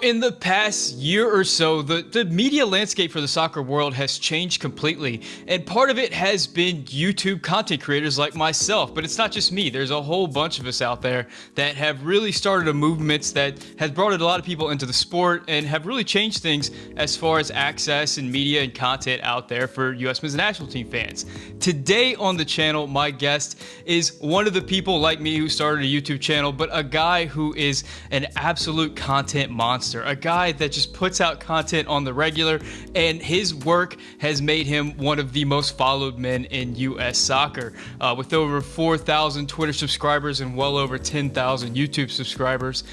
In the past year or so, the media landscape for the soccer world has changed completely, and part of it has been YouTube content creators like myself. But it's not just me. There's a whole bunch of us out there that have really started a movement that has brought a lot of people into the sport and have really changed things as far as access and media and content out there for US Men's National Team fans. Today on the channel, my guest is one of the people like me who started a YouTube channel, but a guy who is an absolute content monster. A guy that just puts out content on the regular, and his work has made him one of the most followed men in US soccer, with over 4,000 Twitter subscribers and well over 10,000 YouTube subscribers.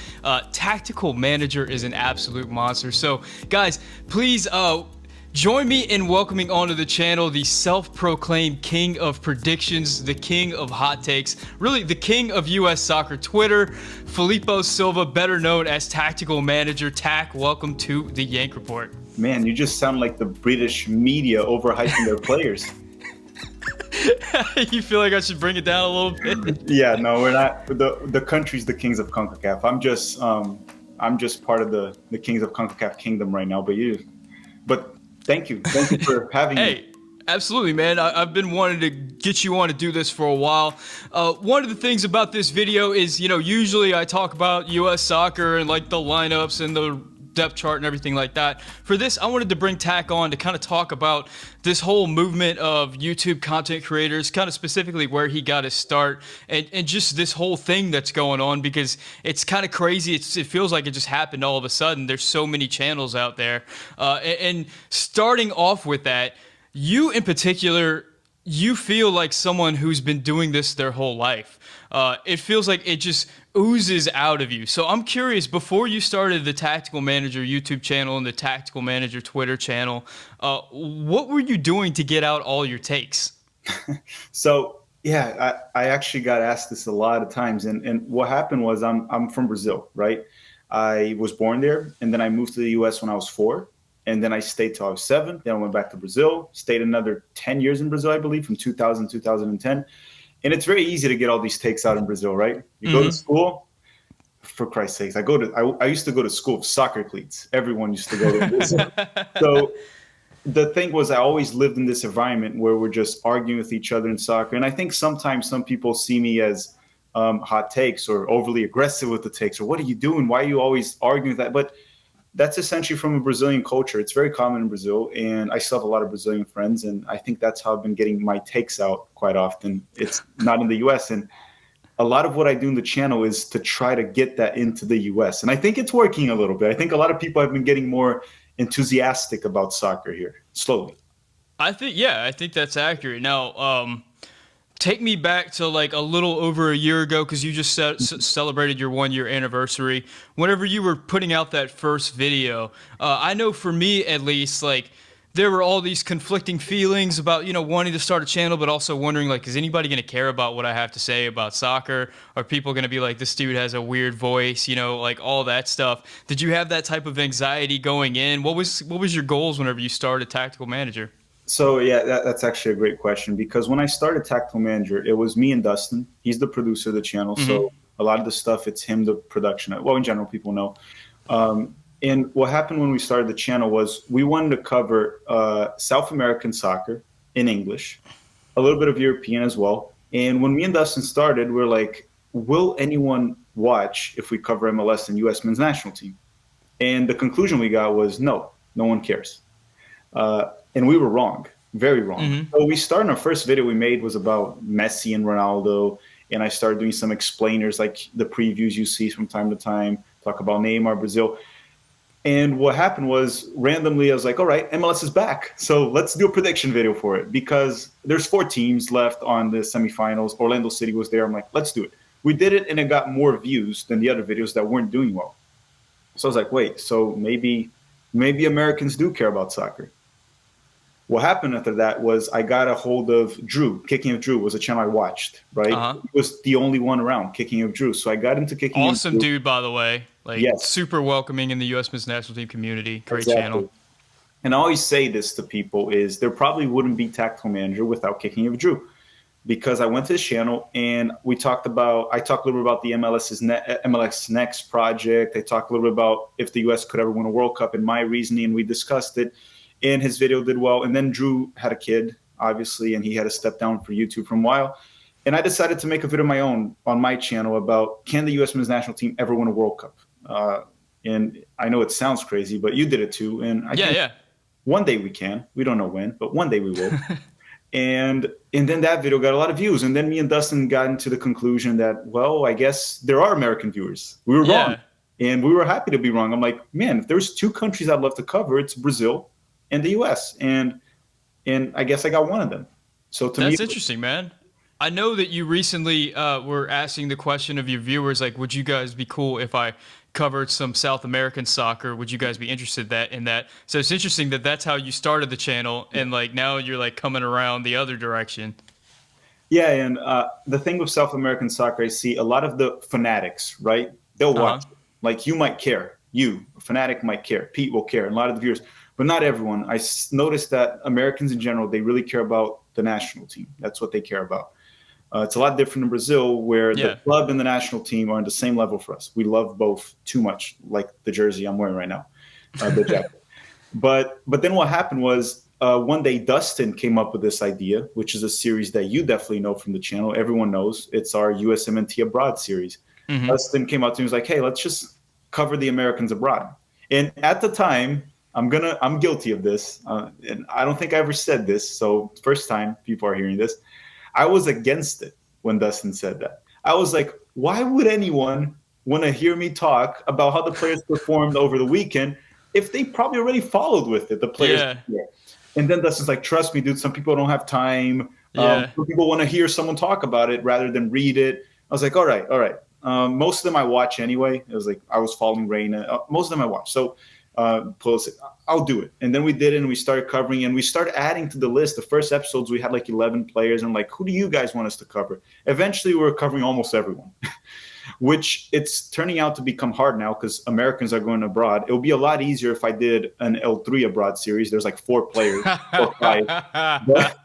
Tactical Manager is an absolute monster. So guys, please join me in welcoming onto the channel the self-proclaimed king of predictions, the king of hot takes, really the king of US soccer Twitter, Filippo Silva, better known as Tactical Manager. Tac, welcome to the Yank Report. Man, you just sound like the British media overhyping their players. You feel like I should bring it down a little bit? Yeah, no, we're not. The country's the kings of CONCACAF. I'm just part of the kings of CONCACAF kingdom right now. But thank you for having me. Absolutely, man. I've been wanting to get you on to do this for a while. One of the things about this video is, usually I talk about US soccer and like the lineups and the depth chart and everything like that. For this, I wanted to bring Tac on to kind of talk about this whole movement of YouTube content creators, kind of specifically where he got his start, and just this whole thing that's going on, because it's kind of crazy. It feels like it just happened all of a sudden. There's so many channels out there. And starting off with that, you in particular, you feel like someone who's been doing this their whole life. It feels like it just oozes out of you. So I'm curious, before you started the Tactical Manager YouTube channel and the Tactical Manager Twitter channel, what were you doing to get out all your takes? So yeah, I actually got asked this a lot of times, and what happened was I'm from Brazil, right? I was born there, and then I moved to the US when I was 4. And then I stayed till I was 7. Then I went back to Brazil, stayed another 10 years in Brazil, I believe, from 2000 to 2010. And it's very easy to get all these takes out in Brazil, right? You go to school, for Christ's sakes. I used to go to school with soccer cleats. Everyone used to go to Brazil. So the thing was, I always lived in this environment where we're just arguing with each other in soccer. And I think sometimes some people see me as hot takes or overly aggressive with the takes, or what are you doing? Why are you always arguing with that? But that's essentially from a Brazilian culture. It's very common in Brazil, and I still have a lot of Brazilian friends, and I think that's how I've been getting my takes out quite often. It's not in the US, and a lot of what I do in the channel is to try to get that into the US, and I think it's working a little bit. I think a lot of people have been getting more enthusiastic about soccer here, slowly. I think that's accurate. Now, take me back to like a little over a year ago, because you just celebrated your 1-year anniversary. Whenever you were putting out that first video, I know for me at least, like there were all these conflicting feelings about, wanting to start a channel, but also wondering, like, is anybody going to care about what I have to say about soccer? Are people going to be like, this dude has a weird voice, like all that stuff? Did you have that type of anxiety going in? What was your goals whenever you started Tactical Manager? So yeah, that's actually a great question, because when I started Tactical Manager, it was me and Dustin. He's the producer of the channel, so a lot of the stuff, it's him, the production. Well, in general, people know. And what happened when we started the channel was we wanted to cover South American soccer in English, a little bit of European as well. And when me and Dustin started, we're like, will anyone watch if we cover MLS and US Men's National Team? And the conclusion we got was no one cares. And we were wrong, very wrong. So we started, our first video we made was about Messi and Ronaldo. And I started doing some explainers, like the previews you see from time to time, talk about Neymar, Brazil. And what happened was, randomly, I was like, all right, MLS is back. So let's do a prediction video for it, because there's 4 teams left on the semifinals. Orlando City was there. I'm like, let's do it. We did it, and it got more views than the other videos that weren't doing well. So I was like, wait, so maybe Americans do care about soccer. What happened after that was I got a hold of Drew. Kicking of Drew was a channel I watched, right? He was the only one around, Kicking of Drew. So I got into Kicking of Drew. Awesome dude, by the way. Like, yes. Super welcoming in the US Men's National Team community. Great channel. And I always say this to people is there probably wouldn't be Tactical Manager without Kicking of Drew, because I went to his channel and I talked a little bit about the MLS Next project. I talked a little bit about if the U.S. could ever win a World Cup and my reasoning, and we discussed it. And his video did well. And then Drew had a kid, obviously, and he had to step down for YouTube for a while. And I decided to make a video of my own on my channel about, can the U.S. men's national team ever win a World Cup? And I know it sounds crazy, but you did it too. And one day we can. We don't know when, but one day we will. And then that video got a lot of views. And then me and Dustin got into the conclusion that, well, I guess there are American viewers. We were wrong. And we were happy to be wrong. I'm like, man, if there's two countries I'd love to cover, it's Brazil and the U.S. And I guess I got one of them. So to me, that's interesting, man. I know that you recently were asking the question of your viewers, like, would you guys be cool if I covered some South American soccer? Would you guys be interested in that? So it's interesting that that's how you started the channel, and like now you're like coming around the other direction. Yeah, and the thing with South American soccer, I see a lot of the fanatics, right? They'll watch. Like, you might care. You, a fanatic, might care. Pete will care, and a lot of the viewers. But not everyone. I noticed that Americans in general, they really care about the national team. That's what they care about. It's a lot different in Brazil, where the club and the national team are on the same level for us. We love both too much, like the jersey I'm wearing right now, the jacket. But then what happened was one day Dustin came up with this idea, which is a series that you definitely know from the channel. Everyone knows. It's our USMNT Abroad series. Mm-hmm. Dustin came up to me and was like, hey, let's just cover the Americans abroad. And at the time, I'm guilty of this, and I don't think I ever said this, so first time people are hearing this. I was against it when Dustin said that. I was like, why would anyone want to hear me talk about how the players performed over the weekend if they probably already followed with it, the players? Yeah. And then Dustin's like, trust me, dude, some people don't have time. Some people want to hear someone talk about it rather than read it. I was like, all right. Most of them I watch anyway. It was like I was following Reina. Most of them I watch. So I'll do it. And then we did it, and we started covering, and we started adding to the list. The first episodes, we had like 11 players, and like, who do you guys want us to cover? Eventually, we were covering almost everyone, which it's turning out to become hard now because Americans are going abroad. It would be a lot easier if I did an L3 abroad series. There's like 4 players or 5.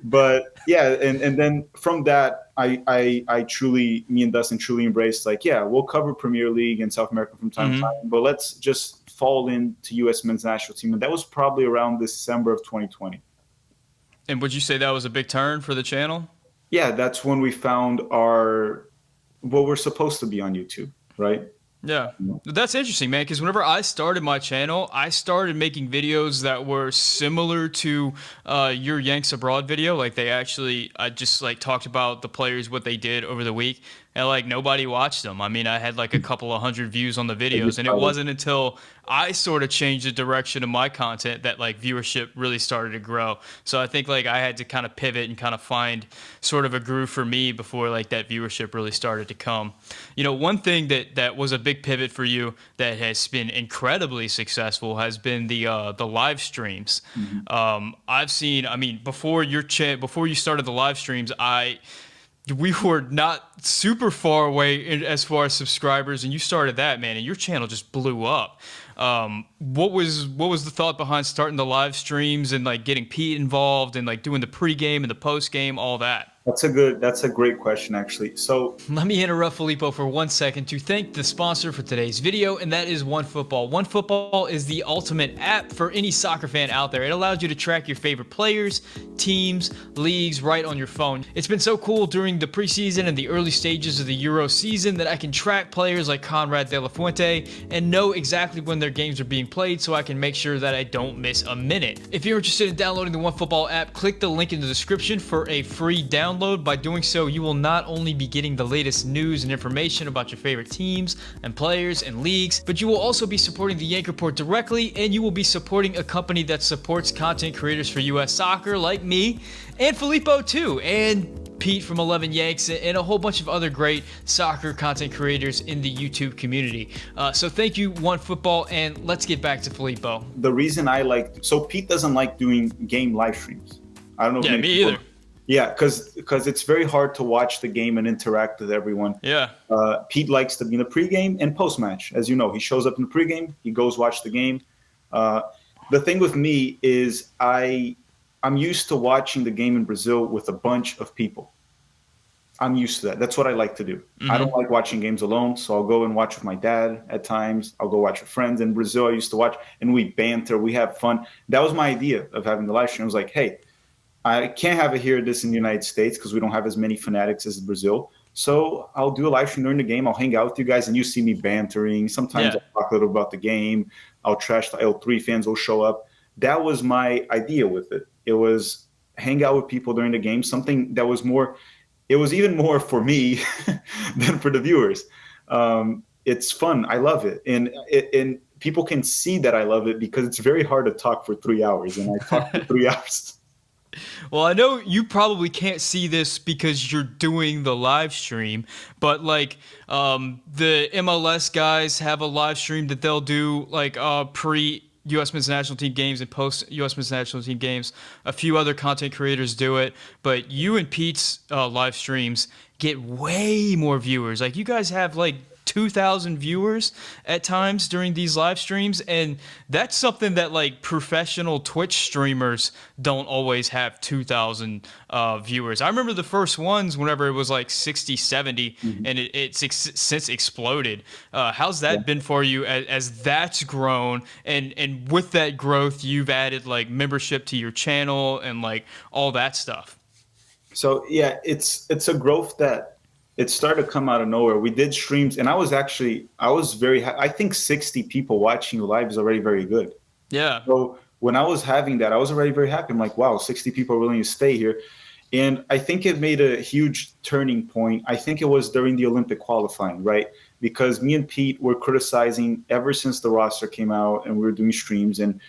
But yeah, and then from that, I truly, me and Dustin truly embraced, like, yeah, we'll cover Premier League and South America from time to time, but let's just fall into U.S. men's national team. And that was probably around December of 2020. And would you say that was a big turn for the channel? Yeah, that's when we found what we're supposed to be on YouTube, right? Yeah, that's interesting, man, because whenever I started my channel, I started making videos that were similar to your Yanks Abroad video. Like, I just like talked about the players, what they did over the week, and like nobody watched them. I mean, I had like a couple of hundred views on the videos, and it wasn't until I sort of changed the direction of my content that like viewership really started to grow. So I think like I had to kind of pivot and kind of find sort of a groove for me before like that viewership really started to come. You know, one thing that was a big pivot for you that has been incredibly successful has been the live streams. I've seen, I mean, before you started the live streams, we were not super far away as far as subscribers, and you started that, man, and your channel just blew up. What was the thought behind starting the live streams and like getting Pete involved and like doing the pregame and the postgame, all that? That's a great question, actually. So let me interrupt Filippo for 1 second to thank the sponsor for today's video, and that is OneFootball. OneFootball is the ultimate app for any soccer fan out there. It allows you to track your favorite players, teams, leagues right on your phone. It's been so cool during the preseason and the early stages of the Euro season that I can track players like Conrad De La Fuente and know exactly when their games are being played, so I can make sure that I don't miss a minute. If you're interested in downloading the OneFootball app, click the link in the description for a free download. By doing so, you will not only be getting the latest news and information about your favorite teams and players and leagues, but you will also be supporting the Yank Report directly, and you will be supporting a company that supports content creators for US soccer like me and Filippo too, and Pete from 11 Yanks, and a whole bunch of other great soccer content creators in the YouTube community. So thank you, OneFootball, and let's get back to Filippo. The reason so Pete doesn't like doing game live streams. I don't know. Yeah, me either. Yeah, because it's very hard to watch the game and interact with everyone. Yeah. Pete likes to be in the pregame and post-match. As you know, he shows up in the pregame, he goes watch the game. The thing with me is I I'm used to watching the game in Brazil with a bunch of people. I'm used to that. That's what I like to do. I don't like watching games alone, so I'll go and watch with my dad at times. I'll go watch with friends. In Brazil, I used to watch, and we banter, we have fun. That was my idea of having the live stream. I was like, hey, I can't have it here, this in the United States, because we don't have as many fanatics as Brazil. So I'll do a live stream during the game. I'll hang out with you guys, and you see me bantering. Sometimes Yeah. I'll talk a little about the game. I'll trash the L3 fans will show up. That was my idea with it. It was hang out with people during the game, something that was more – it was even more for me than for the viewers. It's fun. I love it. And people can see that I love it because it's very hard to talk for 3 hours. And I talk for 3 hours. Well, I know you probably can't see this because you're doing the live stream, but like the MLS guys have a live stream that they'll do like pre U.S. men's national team games and post U.S. men's national team games. A few other content creators do it, but you and Pete's live streams get way more viewers. Like you guys have like 2,000 viewers at times during these live streams, and that's something that like professional Twitch streamers don't always have 2,000 viewers. I remember the first ones whenever it was like 60, 70, and it's since exploded. How's that been for you as that's grown, and with that growth you've added like membership to your channel and like all that stuff? So yeah, it's a growth that it started to come out of nowhere. We did streams, and I was very, I think 60 people watching live is already very good. Yeah. So when I was having that, I was already very happy. I'm like, wow, 60 people are willing to stay here. And I think it made a huge turning point. I think it was during the Olympic qualifying, right? Because me and Pete were criticizing ever since the roster came out and we were doing streams, and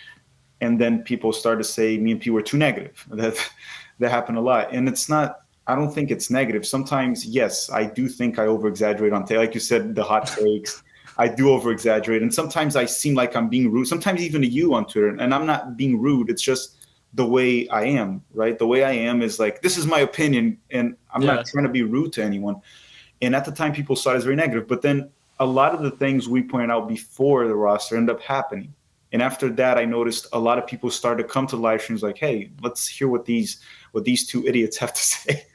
then people started to say me and Pete were too negative. That happened a lot. And it's not, I don't think it's negative. Sometimes, yes, I do think I over-exaggerate on like you said, the hot takes. I do over-exaggerate. And sometimes I seem like I'm being rude, sometimes even to you on Twitter. And I'm not being rude. It's just the way I am, right? The way I am is like, this is my opinion, and I'm not trying to be rude to anyone. And at the time, people saw it as very negative. But then a lot of the things we pointed out before the roster end up happening. And after that, I noticed a lot of people started to come to live streams like, hey, let's hear what these two idiots have to say.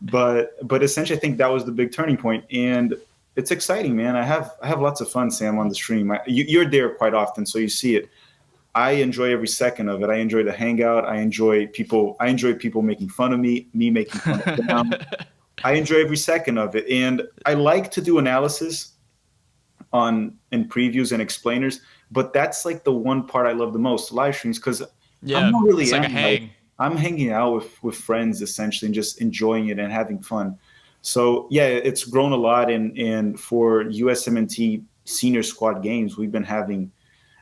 but essentially, I think that was the big turning point. And it's exciting, man. I have lots of fun, Sam, on the stream. You're there quite often, so you see it. I enjoy every second of it. I enjoy the hangout. I enjoy people making fun of me making fun of them. I enjoy every second of it. And I like to do analysis in previews and explainers, but that's like the one part I love the most, live streams, because I'm not really it's like a hang. I'm hanging out with friends essentially and just enjoying it and having fun. So yeah, it's grown a lot. And for USMNT senior squad games, we've been having,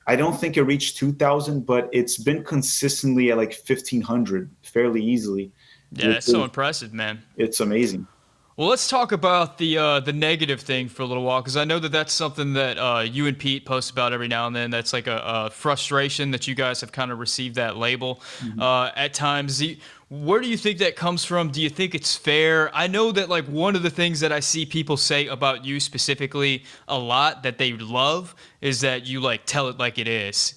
I don't think it reached 2,000, but it's been consistently at like 1,500 fairly easily. Yeah, that's so impressive, man. It's amazing. Well, let's talk about the negative thing for a little while, because I know that that's something that you and Pete post about every now and then. That's like a frustration that you guys have kind of received that label at times. Where do you think that comes from? Do you think it's fair? I know that like one of the things that I see people say about you specifically a lot that they love is that you like tell it like it is.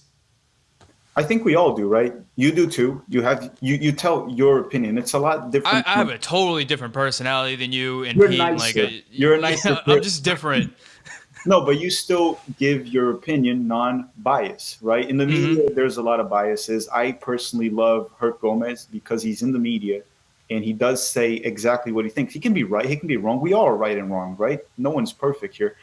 I think we all do, right? You do too. You tell your opinion. It's a lot different. I have a totally different personality than you and You're Pete. nicer. You're a nicer. I'm just different. No, but you still give your opinion non-bias, right? In the media, there's a lot of biases. I personally love Herc Gomez because he's in the media and he does say exactly what he thinks. He can be right. He can be wrong. We all are right and wrong, right? No one's perfect here.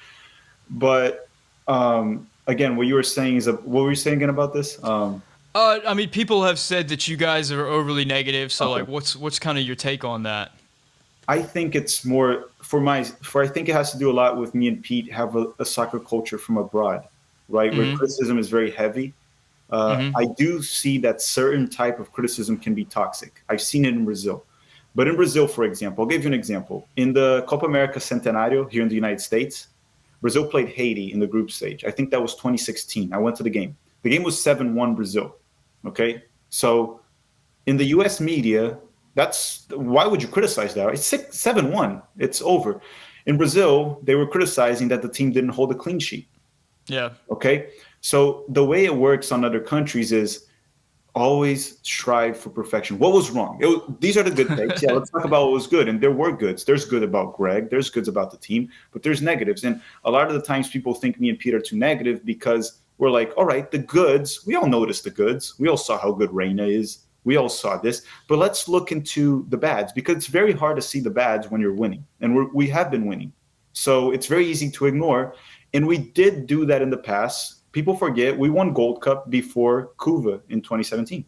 But again, what you were saying is, what were you saying again about this? I mean, people have said that you guys are overly negative. So, like, what's kind of your take on that? I think it's more I think it has to do a lot with me and Pete have a soccer culture from abroad, right? Where criticism is very heavy. I do see that certain type of criticism can be toxic. I've seen it in Brazil. But in Brazil, for example, I'll give you an example. In the Copa America Centenario here in the United States, Brazil played Haiti in the group stage. I think that was 2016. I went to the game. The game was 7-1 Brazil. Okay? So in the U.S. media, why would you criticize that? It's 7-1. It's over. In Brazil, they were criticizing that the team didn't hold a clean sheet. Yeah. Okay? So the way it works on other countries is always strive for perfection. What was wrong? These are the good takes. Yeah, let's talk about what was good. And there were goods. There's good about Greg. There's goods about the team, but there's negatives. And a lot of the times people think me and Pete are too negative because we're like, all right, the goods, we all noticed the goods. We all saw how good Reina is. We all saw this, but let's look into the bads because it's very hard to see the bads when you're winning. And we have been winning. So it's very easy to ignore. And we did do that in the past. People forget we won Gold Cup before Cuva in 2017.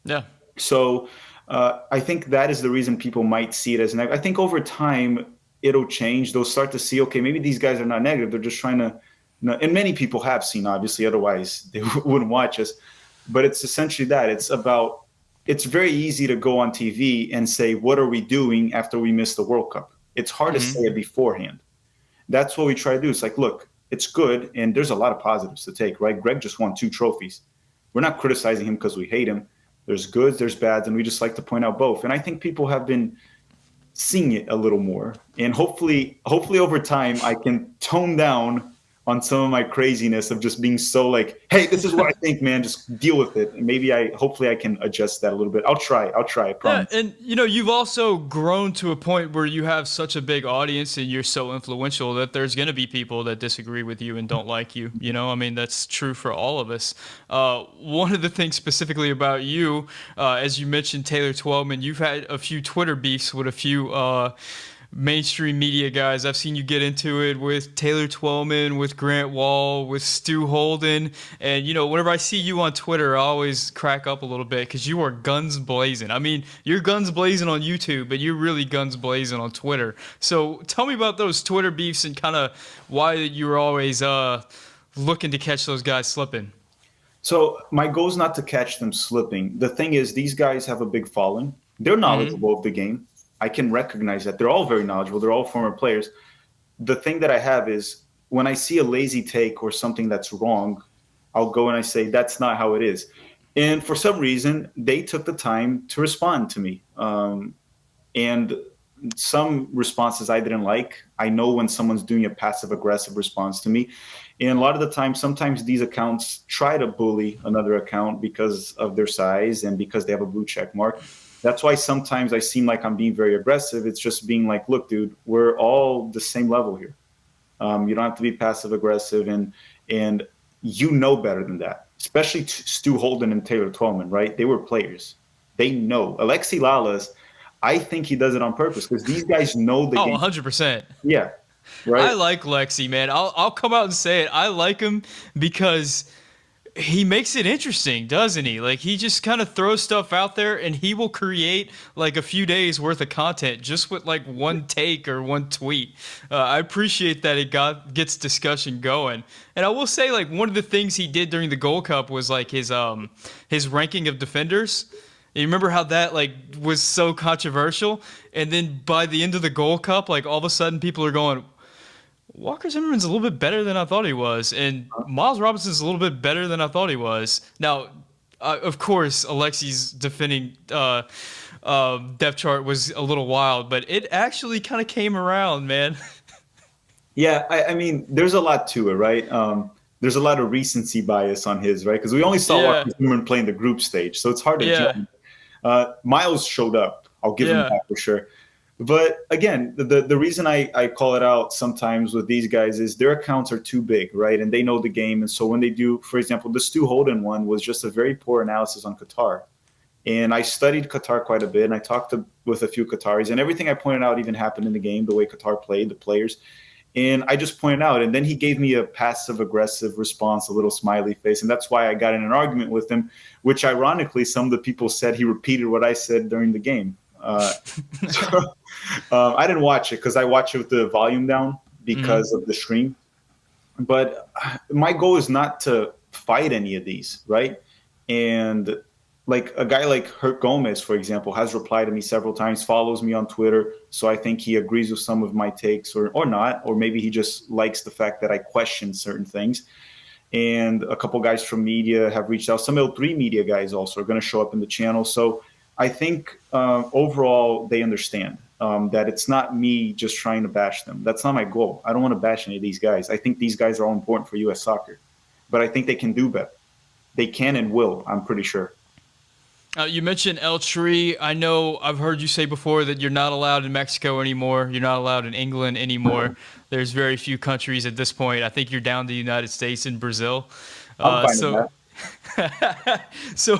Yeah. So I think that is the reason people might see it as negative. I think over time it'll change. They'll start to see, okay, maybe these guys are not negative. They're just trying to, and many people have seen, obviously, otherwise they wouldn't watch us. But it's essentially that. It's very easy to go on TV and say, what are we doing after we missed the World Cup? It's hard to say it beforehand. That's what we try to do. It's like, look, it's good, and there's a lot of positives to take, right? Greg just won 2 trophies. We're not criticizing him because we hate him. There's goods, there's bads, and we just like to point out both. And I think people have been seeing it a little more. And hopefully over time, I can tone down on some of my craziness of just being so like, hey, this is what I think, man, just deal with it. And hopefully I can adjust that a little bit. I'll try, I promise. Yeah, and you've also grown to a point where you have such a big audience and you're so influential that there's going to be people that disagree with you and don't like you. I mean, that's true for all of us. One of the things specifically about you, as you mentioned, Taylor Twellman, you've had a few Twitter beefs with a few mainstream media guys. I've seen you get into it with Taylor Twellman, with Grant Wall, with Stu Holden. And, whenever I see you on Twitter, I always crack up a little bit because you are guns blazing. I mean, you're guns blazing on YouTube, but you're really guns blazing on Twitter. So tell me about those Twitter beefs and kind of why you were always looking to catch those guys slipping. So my goal is not to catch them slipping. The thing is, these guys have a big following. They're knowledgeable of the game. I can recognize that. They're all very knowledgeable. They're all former players. The thing that I have is when I see a lazy take or something that's wrong, I'll go and I say, that's not how it is. And for some reason, they took the time to respond to me. And some responses I didn't like. I know when someone's doing a passive-aggressive response to me. And a lot of the time, sometimes these accounts try to bully another account because of their size and because they have a blue check mark. That's why sometimes I seem like I'm being very aggressive. It's just being like, look, dude, we're all the same level here. You don't have to be passive aggressive, and you know better than that. Especially Stu Holden and Taylor Twellman, right? They were players. They know. Alexi Lalas, I think he does it on purpose because these guys know the game. 100%. Yeah, right. I like Lexi, man. I'll come out and say it. I like him because he makes it interesting, doesn't he? Like, he just kind of throws stuff out there and he will create like a few days worth of content just with like one take or one tweet. I appreciate that it gets discussion going. And I will say, like, one of the things he did during the Gold Cup was like his ranking of defenders. You remember how that like was so controversial? And then by the end of the Gold Cup, like all of a sudden people are going, Walker Zimmerman's a little bit better than I thought he was, and Miles Robinson's a little bit better than I thought he was. Now, of course, Alexi's defending depth chart was a little wild, but it actually kind of came around, man. Yeah, I mean, there's a lot to it, right? There's a lot of recency bias on his, right? Because we only saw Walker Zimmerman playing the group stage, so it's hard to judge. Miles showed up. I'll give him that for sure. But again, the reason I call it out sometimes with these guys is their accounts are too big, right? And they know the game. And so when they do, for example, the Stu Holden one was just a very poor analysis on Qatar. And I studied Qatar quite a bit, and I talked with a few Qataris, and everything I pointed out even happened in the game, the way Qatar played, the players. And I just pointed out, and then he gave me a passive-aggressive response, a little smiley face, and that's why I got in an argument with him, which ironically, some of the people said he repeated what I said during the game. I didn't watch it because I watch it with the volume down because of the stream. But my goal is not to fight any of these, right? And like a guy like Hurt Gomez, for example, has replied to me several times, follows me on Twitter. So I think he agrees with some of my takes or not, or maybe he just likes the fact that I question certain things. And a couple guys from media have reached out. Some L3 media guys also are going to show up in the channel. So I think overall they understand that it's not me just trying to bash them. That's not my goal. I don't want to bash any of these guys. I think these guys are all important for U.S. soccer, but I think they can do better. they can and will. I'm pretty sure. You mentioned El Tree. I know I've heard you say before that you're not allowed in Mexico anymore. You're not allowed in England anymore. There's very few countries at this point. I think you're down to the United States and Brazil. I'm Uh, fine with so that. So,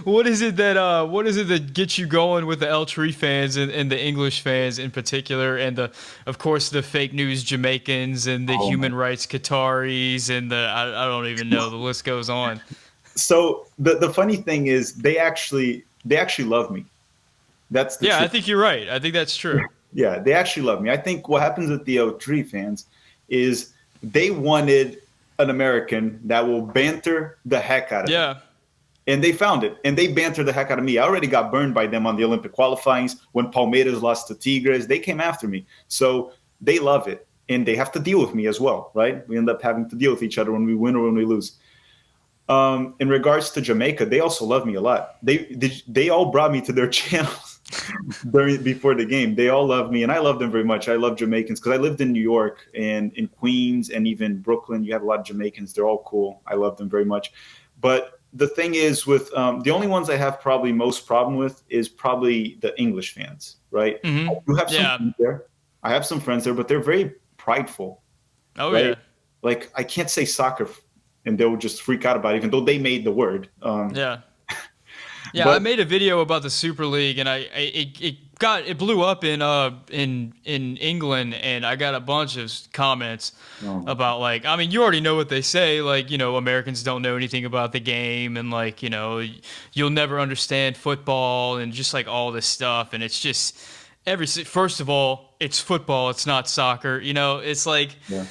what is it that gets you going with the El Tree fans and the English fans in particular, and of course the fake news Jamaicans and the Oh my. human rights Qataris and I don't even know, the list goes on. So the funny thing is, they actually love me. That's the Yeah, I truth. think you're right. I think that's true. Yeah, they actually love me. I think what happens with the O3 fans is they wanted an American that will banter the heck out of them. Yeah, And they found it. And they banter the heck out of me. I already got burned by them on the Olympic qualifyings when Palmeiras lost to Tigres. They came after me. So they love it. And they have to deal with me as well, right? We end up having to deal with each other when we win or when we lose. In regards to Jamaica, they also love me a lot. They all brought me to their channels before the game. They all love me, and I love them very much. I love Jamaicans because I lived in New York and in Queens and even Brooklyn. You have a lot of Jamaicans. They're all cool. I love them very much. But the thing is, with the only ones I have probably most problem with is probably the English fans, right? I do have some yeah. friends there. I have some friends there, but they're very prideful, Oh right? yeah, Like I can't say soccer, and they'll just freak out about it, even though they made the word. yeah. Yeah, I But made a video about the Super League, and it blew up in England, and I got a bunch of comments oh my God. about, like, I mean, you already know what they say, like, Americans don't know anything about the game, and, like, you'll never understand football, and just like all this stuff, and it's just first of all, it's football, it's not soccer, it's like, Yeah.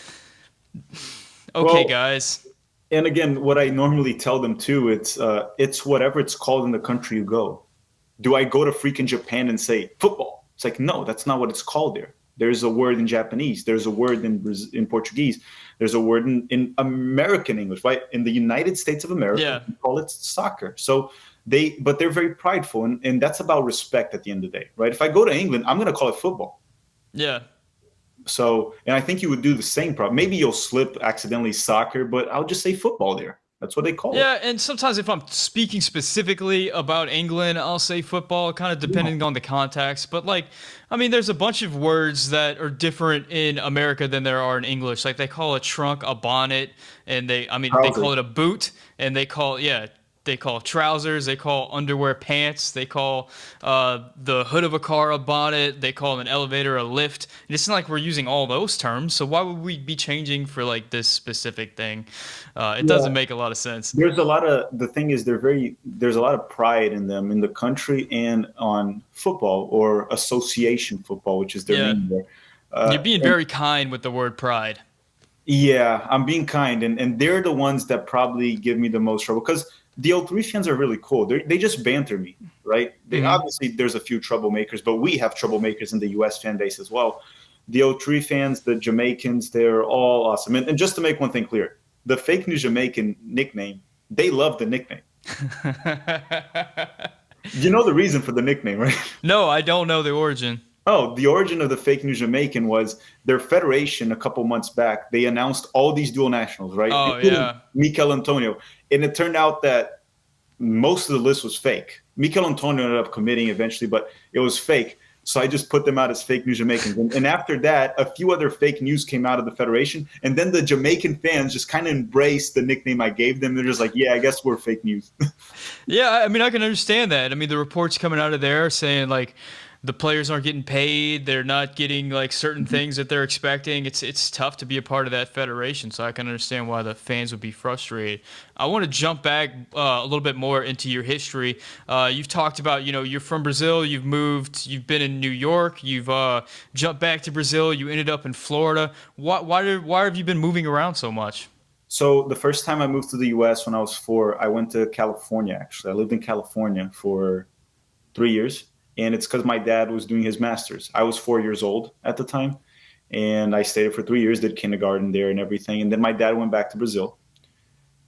okay, Well, guys. and again, what I normally tell them too, it's whatever it's called in the country you go. Do I go to freaking Japan and say football? It's like, no, that's not what it's called there. There's a word in Japanese. There's a word in Portuguese. There's a word in American English, right? In the United States of America, Yeah, we call it soccer. So but they're very prideful, and that's about respect at the end of the day, right? If I go to England, I'm going to call it football. yeah. So, and I think you would do the same problem. Maybe you'll slip accidentally soccer, but I'll just say football there. That's what they call it. Yeah, and sometimes if I'm speaking specifically about England, I'll say football, kind of Yeah. depending on the context. But, like, I mean, there's a bunch of words that are different in America than there are in English. Like, they call a trunk a bonnet, and they call Trousers. it a boot, and they call trousers, they call underwear pants, they call the hood of a car a bonnet, they call an elevator a lift. And it's not like we're using all those terms, so why would we be changing for, like, this specific thing? It Yeah. doesn't make a lot of sense. The thing is, there's a lot of pride in them in the country and on football or association football, which is their Yeah, name there. you're being And very kind with the word pride. yeah, I'm being kind, and they're the ones that probably give me the most trouble because the O3 fans are really cool. They just banter me, right? They Hmm. obviously there's a few troublemakers, but we have troublemakers in the U.S. fan base as well. The O3 fans, the Jamaicans, they're all awesome. And just to make one thing clear, the fake news Jamaican nickname, they love the nickname. You know the reason for the nickname, right? No, I don't know the origin. Oh, the origin of the fake news Jamaican was their federation a couple months back. They announced all these dual nationals, right? Oh Including yeah, Mikel Antonio. And it turned out that most of the list was fake. Mikel Antonio ended up committing eventually, but it was fake. So I just put them out as fake news Jamaicans. And after that, a few other fake news came out of the federation. And then the Jamaican fans just kind of embraced the nickname I gave them. They're just like, yeah, I guess we're fake news. yeah. I mean, I can understand that. I mean, the reports coming out of there saying, like, the players aren't getting paid, they're not getting, like, certain things that they're expecting. It's tough to be a part of that federation, so I can understand why the fans would be frustrated. I want to jump back a little bit more into your history. You've talked about, you're from Brazil, you've moved, you've been in New York, you've jumped back to Brazil, you ended up in Florida. Why have you been moving around so much? So the first time I moved to the U.S. when I was 4, I went to California, actually. I lived in California for 3 years. And it's because my dad was doing his master's. I was 4 years old at the time. And I stayed for 3 years, did kindergarten there and everything. And then my dad went back to Brazil.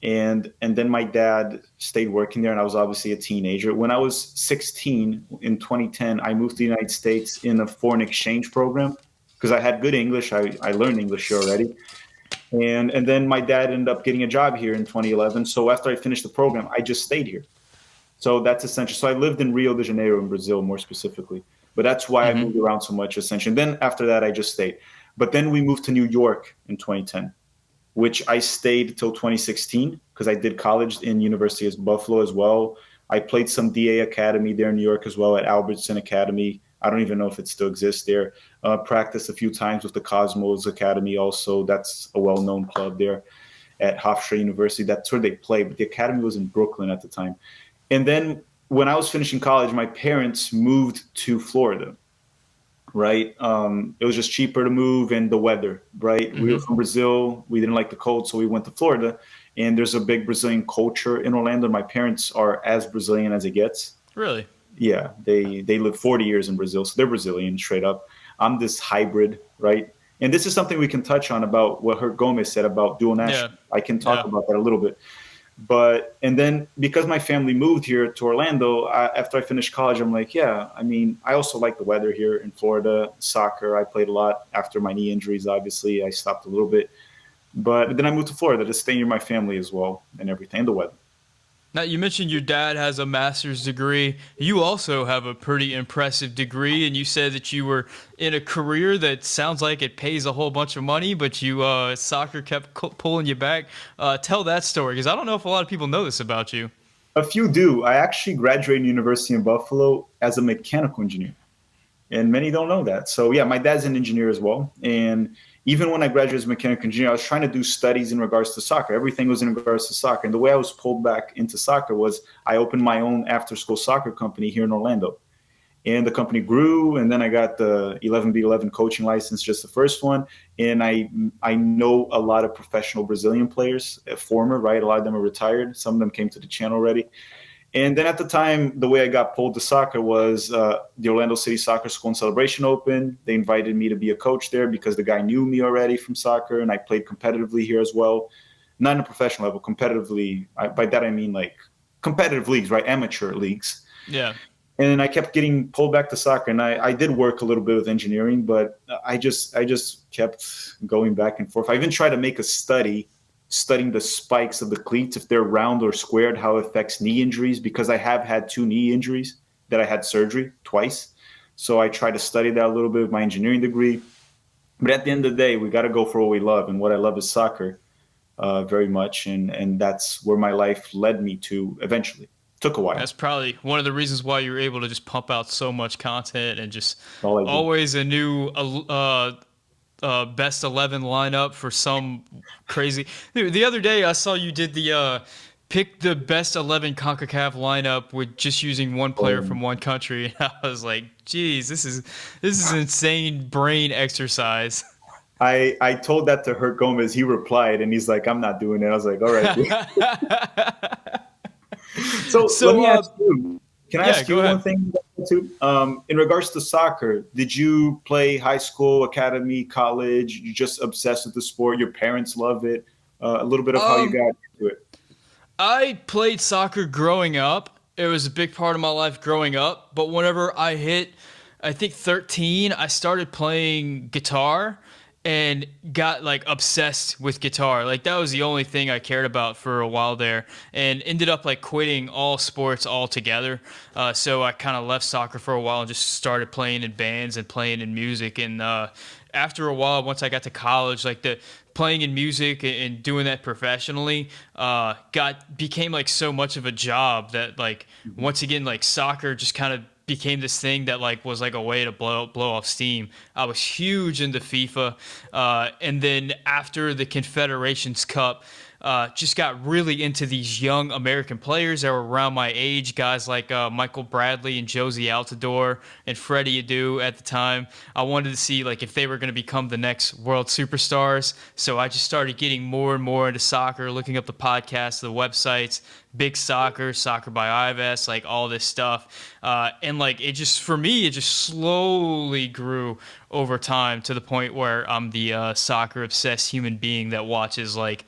And then my dad stayed working there, and I was obviously a teenager. When I was 16 in 2010, I moved to the United States in a foreign exchange program because I had good English. I learned English here already. And then my dad ended up getting a job here in 2011. So after I finished the program, I just stayed here. So that's essential. So I lived in Rio de Janeiro in Brazil, more specifically. But that's why I moved around so much, essentially. And then after that, I just stayed. But then we moved to New York in 2010, which I stayed till 2016 because I did college in University of Buffalo as well. I played some DA Academy there in New York as well at Albertson Academy. I don't even know if it still exists there. Practiced a few times with the Cosmos Academy also. That's a well-known club there at Hofstra University. That's where they play, but the academy was in Brooklyn at the time. And then when I was finishing college, my parents moved to Florida, right? It was just cheaper to move and the weather, right? We were from Brazil. We didn't like the cold, so we went to Florida. And there's a big Brazilian culture in Orlando. My parents are as Brazilian as it gets. Really? Yeah, they lived 40 years in Brazil, so they're Brazilian straight up. I'm this hybrid, right? And this is something we can touch on about what Herc Gomez said about dual national. Yeah. I can talk about that a little bit. But and then because my family moved here to Orlando after I finished college, I'm like, yeah, I mean, I also like the weather here in Florida. Soccer, I played a lot after my knee injuries. Obviously, I stopped a little bit, but then I moved to Florida to stay near my family as well and everything, and the weather. Now, you mentioned your dad has a master's degree. You also have a pretty impressive degree, and you said that you were in a career that sounds like it pays a whole bunch of money, but you soccer kept pulling you back. Tell that story, because I don't know if a lot of people know this about you. A few do. I actually graduated University in Buffalo as a mechanical engineer, and many don't know that. So yeah, my dad's an engineer as well, and even when I graduated as a mechanical engineer, I was trying to do studies in regards to soccer. Everything was in regards to soccer. And the way I was pulled back into soccer was I opened my own after-school soccer company here in Orlando. And the company grew, and then I got the 11B11 coaching license, just the first one. And I know a lot of professional Brazilian players, former, right? A lot of them are retired. Some of them came to the channel already. And then at the time, the way I got pulled to soccer was the Orlando City Soccer School and Celebration Open. They invited me to be a coach there because the guy knew me already from soccer, and I played competitively here as well. Not in a professional level, competitively. By that I mean like competitive leagues, right? Amateur leagues. Yeah. And I kept getting pulled back to soccer, and I did work a little bit with engineering, but I just kept going back and forth. I even tried to make a studying the spikes of the cleats, if they're round or squared, how it affects knee injuries, because I have had 2 knee injuries that I had surgery twice. So I tried to study that a little bit with my engineering degree. But at the end of the day, we got to go for what we love. And what I love is soccer very much. And that's where my life led me to eventually. Took a while. That's probably one of the reasons why you're able to just pump out so much content and just All I do. always a new best 11 lineup for some crazy. Dude, the other day I saw you did the pick the best 11 CONCACAF lineup with just using one player from one country. And I was like, geez, this is insane brain exercise. I told that to Herc Gomez. He replied, and he's like, I'm not doing it. I was like, all right. So let me ask you. Can I ask you one thing too? In regards to soccer, did you play high school, academy, college? You just obsessed with the sport? Your parents love it? A little bit of how you got into it. I played soccer growing up. It was a big part of my life growing up. But whenever I hit, I think 13, I started playing guitar and got like obsessed with guitar. Like that was the only thing I cared about for a while there, and ended up like quitting all sports altogether. So I kind of left soccer for a while and just started playing in bands and playing in music. And after a while, once I got to college, like the playing in music and doing that professionally became like so much of a job that like once again like soccer just kind of became this thing that like was like a way to blow off steam. I was huge into FIFA, and then after the Confederations Cup, just got really into these young American players that were around my age, guys like Michael Bradley and Josie Altidore and Freddie Adu at the time. I wanted to see like if they were going to become the next world superstars. So I just started getting more and more into soccer, looking up the podcasts, the websites, Big Soccer, Soccer by Ives, like all this stuff. And like it just, for me, it just slowly grew over time to the point where I'm the soccer obsessed human being that watches like,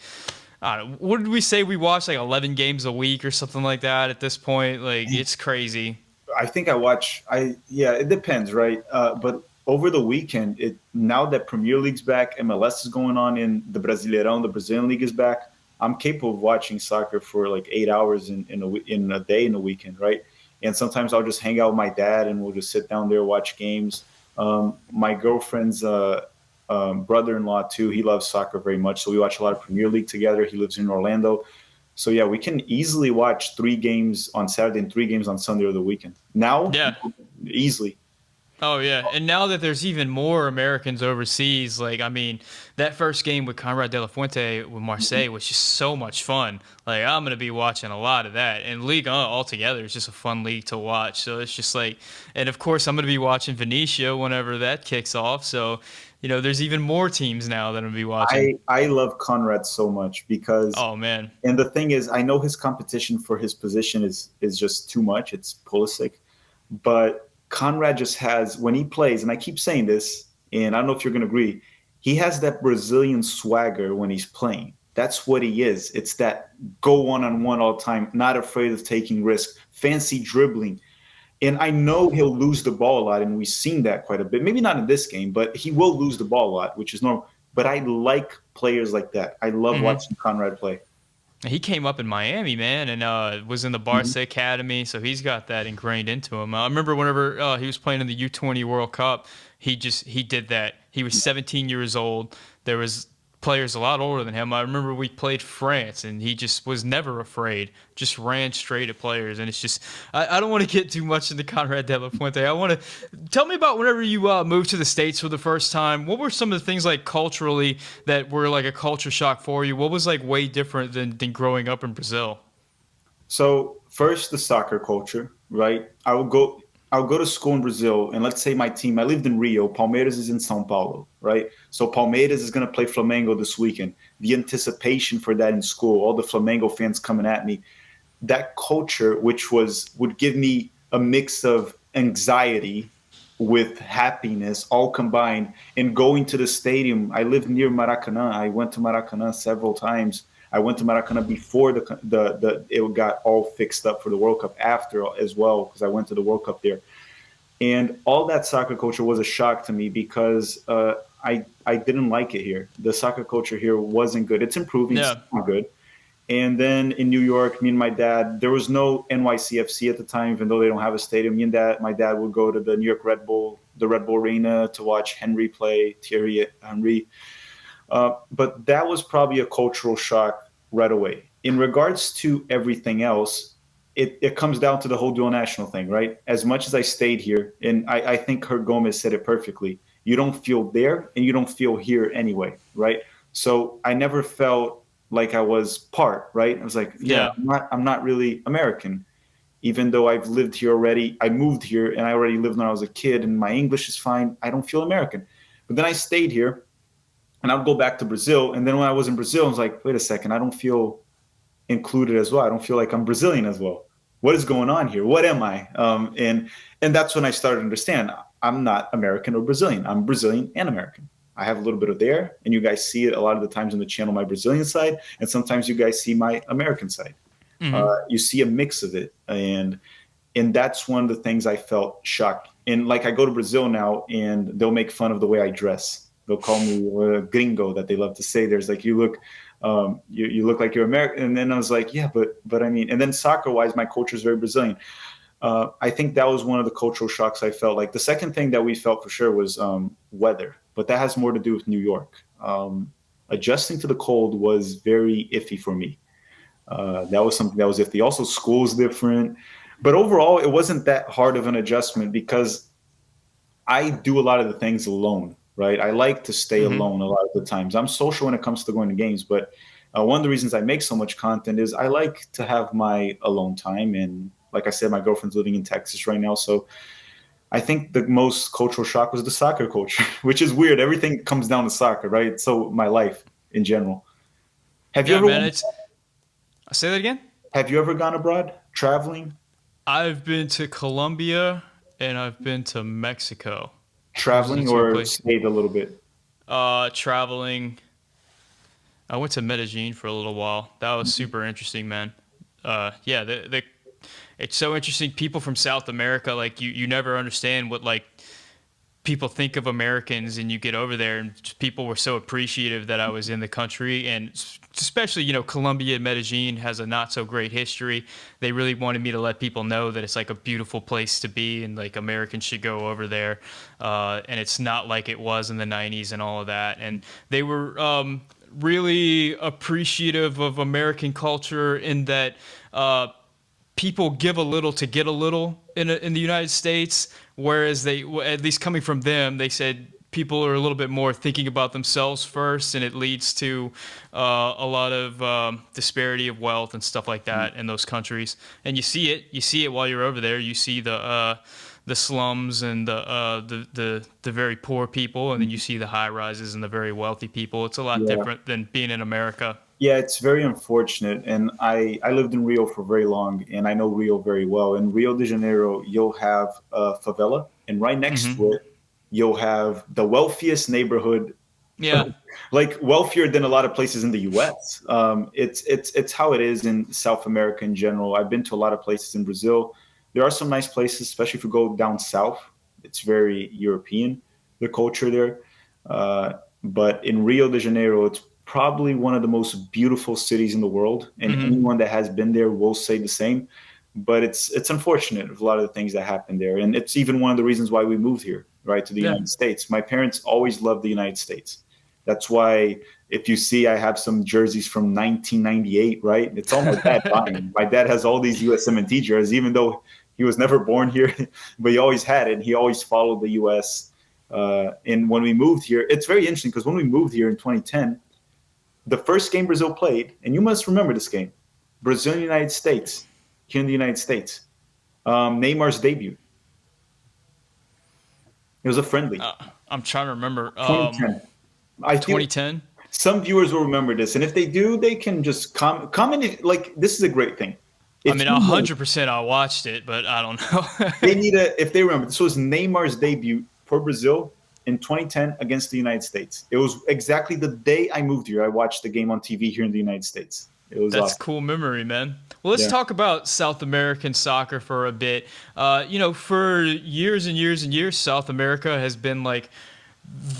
I don't know, what did we say? We watch like 11 games a week or something like that at this point. Like it's crazy. I think I watch. Yeah, it depends, right? But over the weekend, now that Premier League's back, MLS is going on, in the Brasileirão, the Brazilian League is back. I'm capable of watching soccer for like 8 hours in a day in a weekend, right? And sometimes I'll just hang out with my dad and we'll just sit down there watch games. My girlfriend's brother-in-law too. He loves soccer very much, so we watch a lot of Premier League together. He lives in Orlando, so yeah, we can easily watch 3 games on Saturday and 3 games on Sunday or the weekend. Now, Yeah. easily. Oh yeah, and now that there's even more Americans overseas, like I mean, that first game with Conrad De La Fuente with Marseille was just so much fun. Like I'm gonna be watching a lot of that, and Ligue 1 altogether is just a fun league to watch. So it's just like, and of course I'm gonna be watching Venetia whenever that kicks off. So, there's even more teams now that I'm gonna be watching. I love Conrad so much because, Oh man. and the thing is, I know his competition for his position is just too much. It's Pulisic, but Conrad just has, when he plays, and I keep saying this, and I don't know if you're going to agree, he has that Brazilian swagger when he's playing. That's what he is. It's that go one-on-one all the time, not afraid of taking risks, fancy dribbling. And I know he'll lose the ball a lot, and we've seen that quite a bit. Maybe not in this game, but he will lose the ball a lot, which is normal. But I like players like that. I love watching Conrad play. He came up in Miami, man, and was in the Mhm. Barca Academy, so he's got that ingrained into him. I remember whenever he was playing in the U20 World Cup, he did that. He was 17 years old. There was players a lot older than him. I remember we played France, and he just was never afraid. Just ran straight at players, and it's just I don't want to get too much into Conrad De La Fuente. I want to tell me about whenever you moved to the States for the first time. What were some of the things like culturally that were like a culture shock for you? What was like way different than growing up in Brazil? So first, the soccer culture, right? I would go to school in Brazil, and let's say my team. I lived in Rio. Palmeiras is in São Paulo, right? So Palmeiras is going to play Flamengo this weekend. The anticipation for that in school, all the Flamengo fans coming at me, that culture, which would give me a mix of anxiety with happiness, all combined. And going to the stadium, I live near Maracanã. I went to Maracanã several times. I went to Maracanã before the it got all fixed up for the World Cup, after as well, because I went to the World Cup there. And all that soccer culture was a shock to me because I didn't like it here. The soccer culture here wasn't good. It's improving. It's Yeah. not good. And then in New York, me and my dad, there was no NYCFC at the time, even though they don't have a stadium. Me and my dad would go to the New York the Red Bull Arena to watch Henry play, Thierry Henry. But that was probably a cultural shock right away. In regards to everything else, it comes down to the whole dual national thing, right? As much as I stayed here, and I think Herc Gomez said it perfectly, you don't feel there and you don't feel here anyway, right? So I never felt like I was part, right? I was like, yeah, Yeah. I'm not really American, even though I've lived here already. I moved here and I already lived when I was a kid, and my English is fine. I don't feel American. But then I stayed here, and I'd go back to Brazil. And then when I was in Brazil, I was like, wait a second, I don't feel included as well. I don't feel like I'm Brazilian as well. What is going on here? What am I? And that's when I started to understand I'm not American or Brazilian. I'm Brazilian and American. I have a little bit of there, and you guys see it a lot of the times on the channel, my Brazilian side, and sometimes you guys see my American side. You see a mix of it, and that's one of the things I felt shocked. And like I go to Brazil now, and they'll make fun of the way I dress. They'll call me gringo, that they love to say. There's like, you look, you look like you're American. And then I was like, yeah, but I mean, and then soccer wise, my culture is very Brazilian. I think that was one of the cultural shocks I felt. Like the second thing that we felt for sure was weather, but that has more to do with New York. Adjusting to the cold was very iffy for me. That was something that was iffy. Also, school's different, but overall, it wasn't that hard of an adjustment because I do a lot of the things alone, right? I like to stay alone a lot of the times. I'm social when it comes to going to games, but one of the reasons I make so much content is I like to have my alone time. And like I said, my girlfriend's living in Texas right now, so I think the most cultural shock was the soccer culture, which is weird. Everything comes down to soccer, right? So my life in general. Have you Yeah, ever man. It's say that again. have you ever gone abroad traveling? I've been to Colombia and I've been to Mexico. Those are the Traveling two or places. stayed a little bit? Traveling. I went to Medellin for a little while. That was super interesting, man. Yeah, it's so interesting. People from South America, like you never understand what like people think of Americans, and you get over there and people were so appreciative that I was in the country. And especially, Colombia and Medellin has a not so great history. They really wanted me to let people know that it's like a beautiful place to be, and like Americans should go over there. And it's not like it was in the 90s and all of that. And they were really appreciative of American culture in that people give a little to get a little in the United States, whereas they, at least coming from them, they said people are a little bit more thinking about themselves first, and it leads to a lot of disparity of wealth and stuff like that in those countries. And you see it while you're over there. You see the slums and the very poor people, and then you see the high rises and the very wealthy people. It's a lot Yeah. different than being in America. Yeah, it's very unfortunate. And I lived in Rio for very long, and I know Rio very well. In Rio de Janeiro, you'll have a favela, and right next to Hmm. it, you'll have the wealthiest neighborhood, Yeah. like wealthier than a lot of places in the U.S. It's how it is in South America in general. I've been to a lot of places in Brazil. There are some nice places, especially if you go down south. It's very European, the culture there. But in Rio de Janeiro, it's probably one of the most beautiful cities in the world, and Hmm. anyone that has been there will say the same. But it's unfortunate of a lot of the things that happen there, and it's even one of the reasons why we moved here, right, to the Yeah. United States. My parents always loved the United States. That's why if you see, I have some jerseys from 1998, right? It's all my dad buying. My dad has all these USMNT jerseys, even though he was never born here, but he always had it. He always followed the US. And when we moved here, it's very interesting because when we moved here in 2010, the first game Brazil played, and you must remember this game, Brazil and United States, here in the United States, Neymar's debut. It was a friendly, I'm trying to remember. 2010. I feel 2010. some viewers will remember this, and if they do, they can just comment. Like, this is a great thing. I If mean, you know, 100% I watched it, but I don't they know. need a. If they remember, this was Neymar's debut for Brazil in 2010 against the United States. It was exactly the day I moved here. I watched the game on TV here in the United States. It was That's a awesome. cool memory, man. Well, let's Yeah. talk about South American soccer for a bit. For years and years and years, South America has been like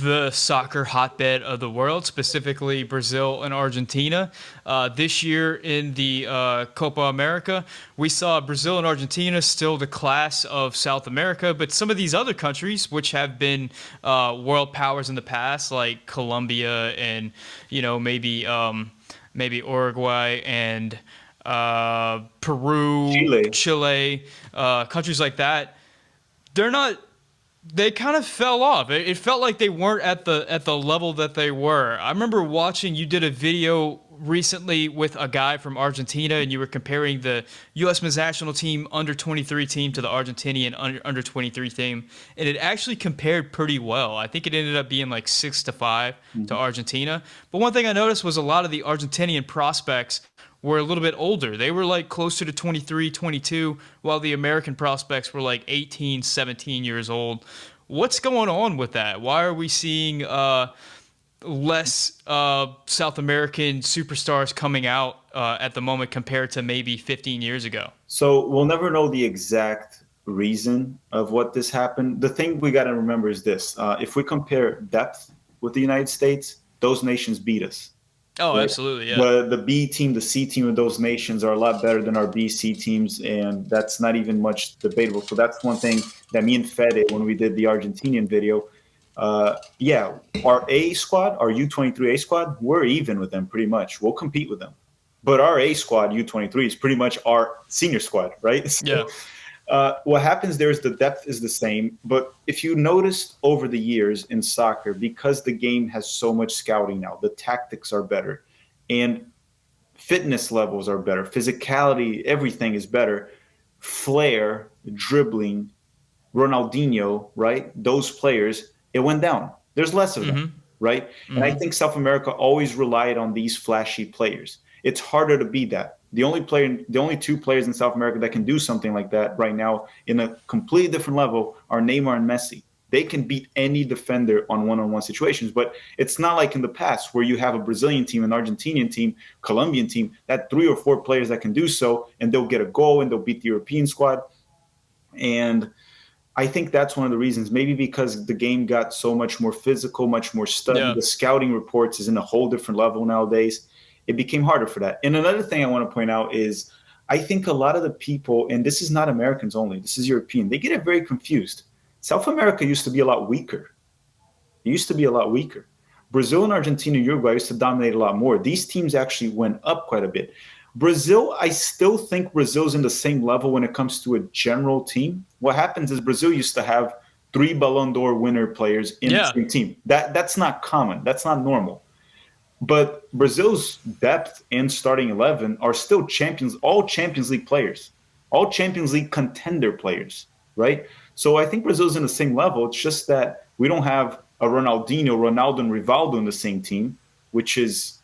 the soccer hotbed of the world, specifically Brazil and Argentina. This year in the Copa America, we saw Brazil and Argentina still the class of South America, but some of these other countries, which have been world powers in the past, like Colombia and maybe Uruguay and Peru, Chile. Chile, countries like that, they're not, they kind of fell off. It felt like they weren't at the level that they were. I remember watching, you did a video recently with a guy from Argentina, and you were comparing the U.S. men's national team under 23 team to the Argentinian under 23 team, and it actually compared pretty well. I think it ended up being like 6-5 to Argentina. But one thing I noticed was a lot of the Argentinian prospects were a little bit older. They were like closer to 23, 22, while the American prospects were like 18, 17 years old. What's going on with that? Why are we seeing less South American superstars coming out at the moment compared to maybe 15 years ago? So we'll never know the exact reason of what this happened. The thing we got to remember is this: if we compare depth with the United States, those nations beat us. Oh, Right? absolutely, yeah. The B team, the C team of those nations are a lot better than our B, C teams, and that's not even much debatable. So that's one thing that me and Fede, when we did the Argentinian video, yeah, our A squad, our U23 A squad, we're even with them pretty much. We'll compete with them. But our A squad, U23, is pretty much our senior squad, right? Yeah. So what happens there is the depth is the same. But if you noticed over the years in soccer, because the game has so much scouting now, the tactics are better and fitness levels are better, physicality, everything is better. Flair, dribbling, Ronaldinho, right? Those players, it went down. There's less of them, Mm-hmm. right? And I Mm-hmm. think South America always relied on these flashy players. It's harder to beat that. The only two players in South America that can do something like that right now in a completely different level are Neymar and Messi. They can beat any defender on one-on-one situations, but it's not like in the past where you have a Brazilian team, an Argentinian team, Colombian team, that 3 or 4 players that can do so, and they'll get a goal and they'll beat the European squad. And I think that's one of the reasons. Maybe because the game got so much more physical, much more studied. Yeah. The scouting reports is in a whole different level nowadays. It became harder for that. And another thing I want to point out is I think a lot of the people, and this is not Americans only, this is European, they get it very confused. South America used to be a lot weaker. It used to be a lot weaker. Brazil and Argentina and Uruguay used to dominate a lot more. These teams actually went up quite a bit. Brazil, I still think Brazil's in the same level when it comes to a general team. What happens is Brazil used to have three Ballon d'Or winner players in the Yeah. same team. That's not common. That's not normal. But Brazil's depth and starting 11 are still champions, all Champions League players, all Champions League contender players, right? So I think Brazil's in the same level. It's just that we don't have a Ronaldinho, Ronaldo, and Rivaldo in the same team, which is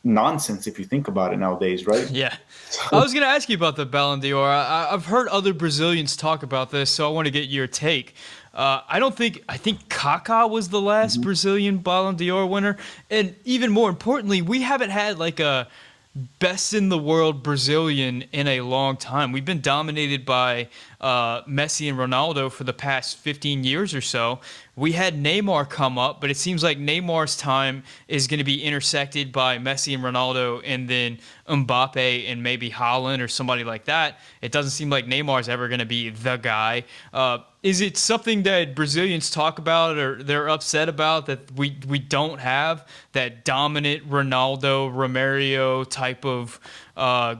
nonsense if you think about it nowadays, right? Yeah. I was going to ask you about the Ballon d'Or. I've heard other Brazilians talk about this, so I want to get your take. I think Kaká was the last Brazilian Ballon d'Or winner. And even more importantly, we haven't had like a best in the world Brazilian in a long time. We've been dominated by Messi and Ronaldo for the past 15 years or so. We had Neymar come up, but it seems like Neymar's time is going to be intersected by Messi and Ronaldo and then Mbappe and maybe Haaland or somebody like that. It doesn't seem like Neymar's ever going to be the guy. Is it something that Brazilians talk about or they're upset about that we don't have that dominant Ronaldo, Romario type of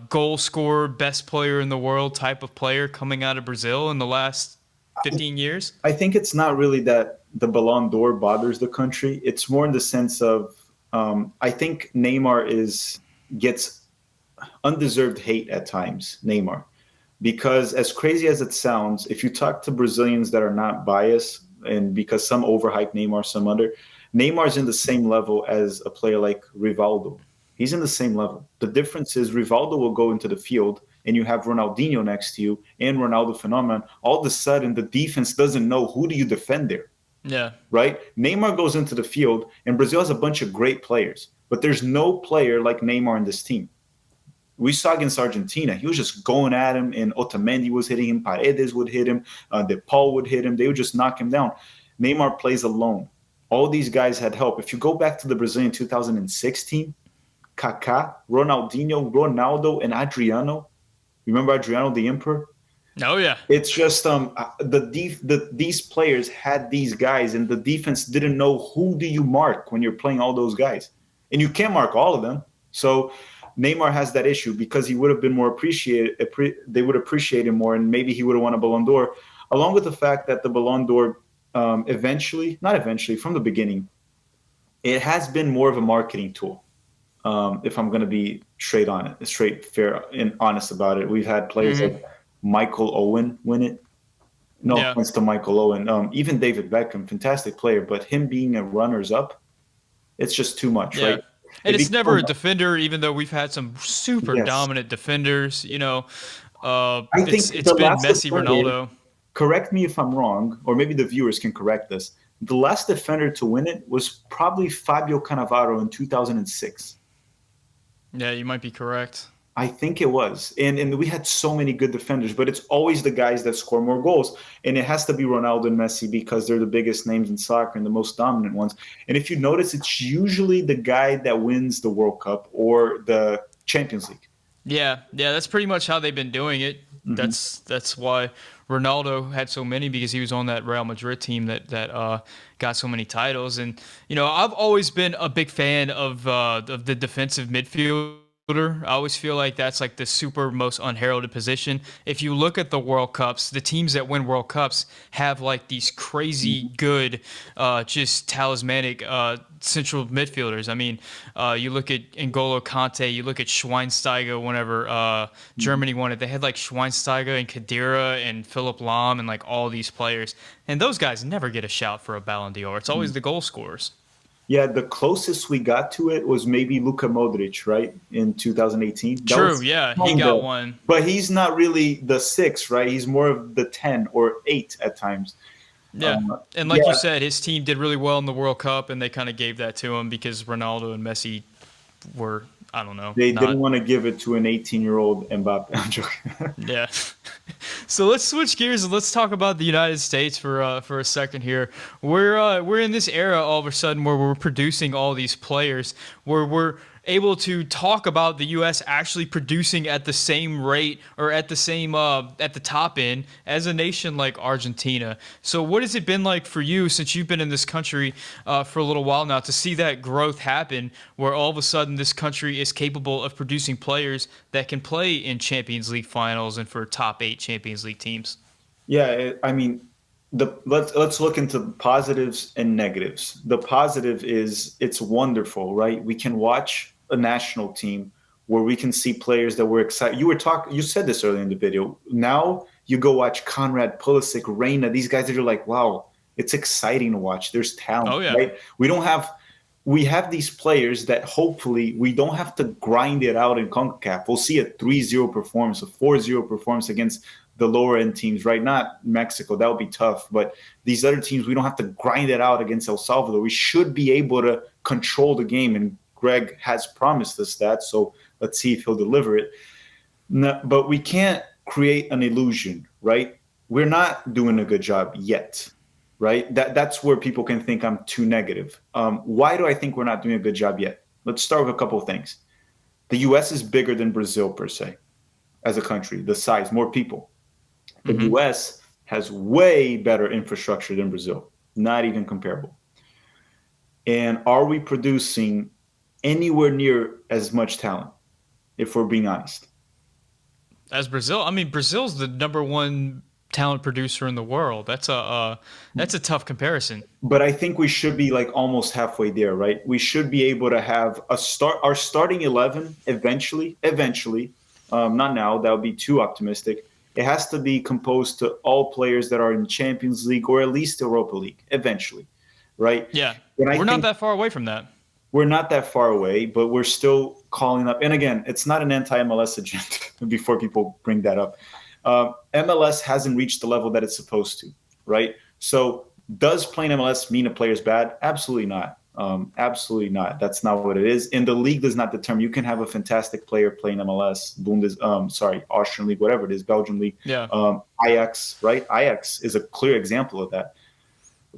goal scorer, best player in the world type of player coming out of Brazil in the last 15 years? I think it's not really that the Ballon d'Or bothers the country. It's more in the sense of I think Neymar gets undeserved hate at times, Neymar. Because as crazy as it sounds, if you talk to Brazilians that are not biased, and because some overhype Neymar, some under, Neymar's in the same level as a player like Rivaldo. He's in the same level. The difference is Rivaldo will go into the field and you have Ronaldinho next to you and Ronaldo phenomenon. All of a sudden, the defense doesn't know who do you defend there, Yeah. right? Neymar goes into the field and Brazil has a bunch of great players, but there's no player like Neymar in this team. We saw against Argentina, he was just going at him, and Otamendi was hitting him, Paredes would hit him, De Paul would hit him. They would just knock him down. Neymar plays alone. All these guys had help. If you go back to the Brazilian 2016, Kaká, Ronaldinho, Ronaldo, and Adriano. Remember Adriano, the Emperor? Oh, yeah. It's just these players had these guys, and the defense didn't know who do you mark when you're playing all those guys, and you can't mark all of them. So Neymar has that issue because he would have been more appreciated. They would appreciate him more, and maybe he would have won a Ballon d'Or, along with the fact that the Ballon d'Or not eventually, from the beginning, it has been more of a marketing tool. If I'm going to be straight, fair, and honest about it, we've had players like Michael Owen win it. No offense to Michael Owen. Even David Beckham, fantastic player, but him being a runners-up, it's just too much, right? And it's never a defender, even though we've had some super dominant defenders. I think it's been Messi, Ronaldo. Correct me if I'm wrong, or maybe the viewers can correct this. The last defender to win it was probably Fabio Cannavaro in 2006. Yeah, you might be correct. I think it was. And we had so many good defenders, but it's always the guys that score more goals. And it has to be Ronaldo and Messi because they're the biggest names in soccer and the most dominant ones. And if you notice, it's usually the guy that wins the World Cup or the Champions League. Yeah, that's pretty much how they've been doing it. That's why Ronaldo had so many, because he was on that Real Madrid team that got so many titles. And I've always been a big fan of the defensive midfielder. I always feel like that's like the super most unheralded position. If you look at the World Cups, the teams that win World Cups have like these crazy good, just talismanic central midfielders. I mean, you look at N'Golo Kante, you look at Schweinsteiger whenever Germany won it. They had like Schweinsteiger and Khedira and Philipp Lahm and like all these players. And those guys never get a shout for a Ballon d'Or. It's always the goal scorers. Yeah, the closest we got to it was maybe Luka Modric, right, in 2018. True, yeah, he got one. But he's not really the 6, right? He's more of the 10 or 8 at times. Yeah, and like you said, his team did really well in the World Cup, and they kind of gave that to him because Ronaldo and Messi were, I don't know. They didn't want to give it to an 18-year-old Mbappe. I'm joking. Yeah. So let's switch gears and let's talk about the United States for a second here. We're in this era all of a sudden where we're producing all these players, where we're able to talk about the U.S. actually producing at the same rate or at the same at the top end as a nation like Argentina. So what has it been like for you since you've been in this country for a little while now to see that growth happen, where all of a sudden this country is capable of producing players that can play in Champions League finals and for top 8 Champions League teams? Yeah, I mean, let's look into positives and negatives. The positive is it's wonderful, right? We can watch a national team where we can see players that we're excited. You said this earlier in the video. Now you go watch Conrad, Pulisic, Reina, these guys that you're like, wow, it's exciting to watch. There's talent, Oh yeah. right? We have these players that hopefully we don't have to grind it out in CONCACAF. We'll see a 3-0 performance, a 4-0 performance against the lower end teams, right? Not Mexico, that would be tough. But these other teams, we don't have to grind it out against El Salvador. We should be able to control the game. And Greg has promised us that. So let's see if he'll deliver it. No, but we can't create an illusion, right? We're not doing a good job yet, right? That's where people can think I'm too negative. Why do I think we're not doing a good job yet? Let's start with a couple of things. The U.S. is bigger than Brazil per se, as a country, the size, more people. The U.S. has way better infrastructure than Brazil, not even comparable. And are we producing anywhere near as much talent, if we're being honest? As Brazil, I mean, Brazil's the number one talent producer in the world. That's a tough comparison. But I think we should be like almost halfway there, right? We should be able to have our starting 11 eventually, not now, that would be too optimistic. It has to be composed to all players that are in Champions League or at least Europa League eventually, right? Yeah, And I we're not think that far away from that. we're not that far away, but we're still calling up. And again, it's not an anti-MLS agenda before people bring that up. MLS hasn't reached the level that it's supposed to, right? So does playing MLS mean a player's bad? Absolutely not. Absolutely not. That's not what it is. And the league does not determine. You can have a fantastic player playing MLS, Austrian league, whatever it is, Belgian league, Yeah. Ajax, right? Ajax is a clear example of that.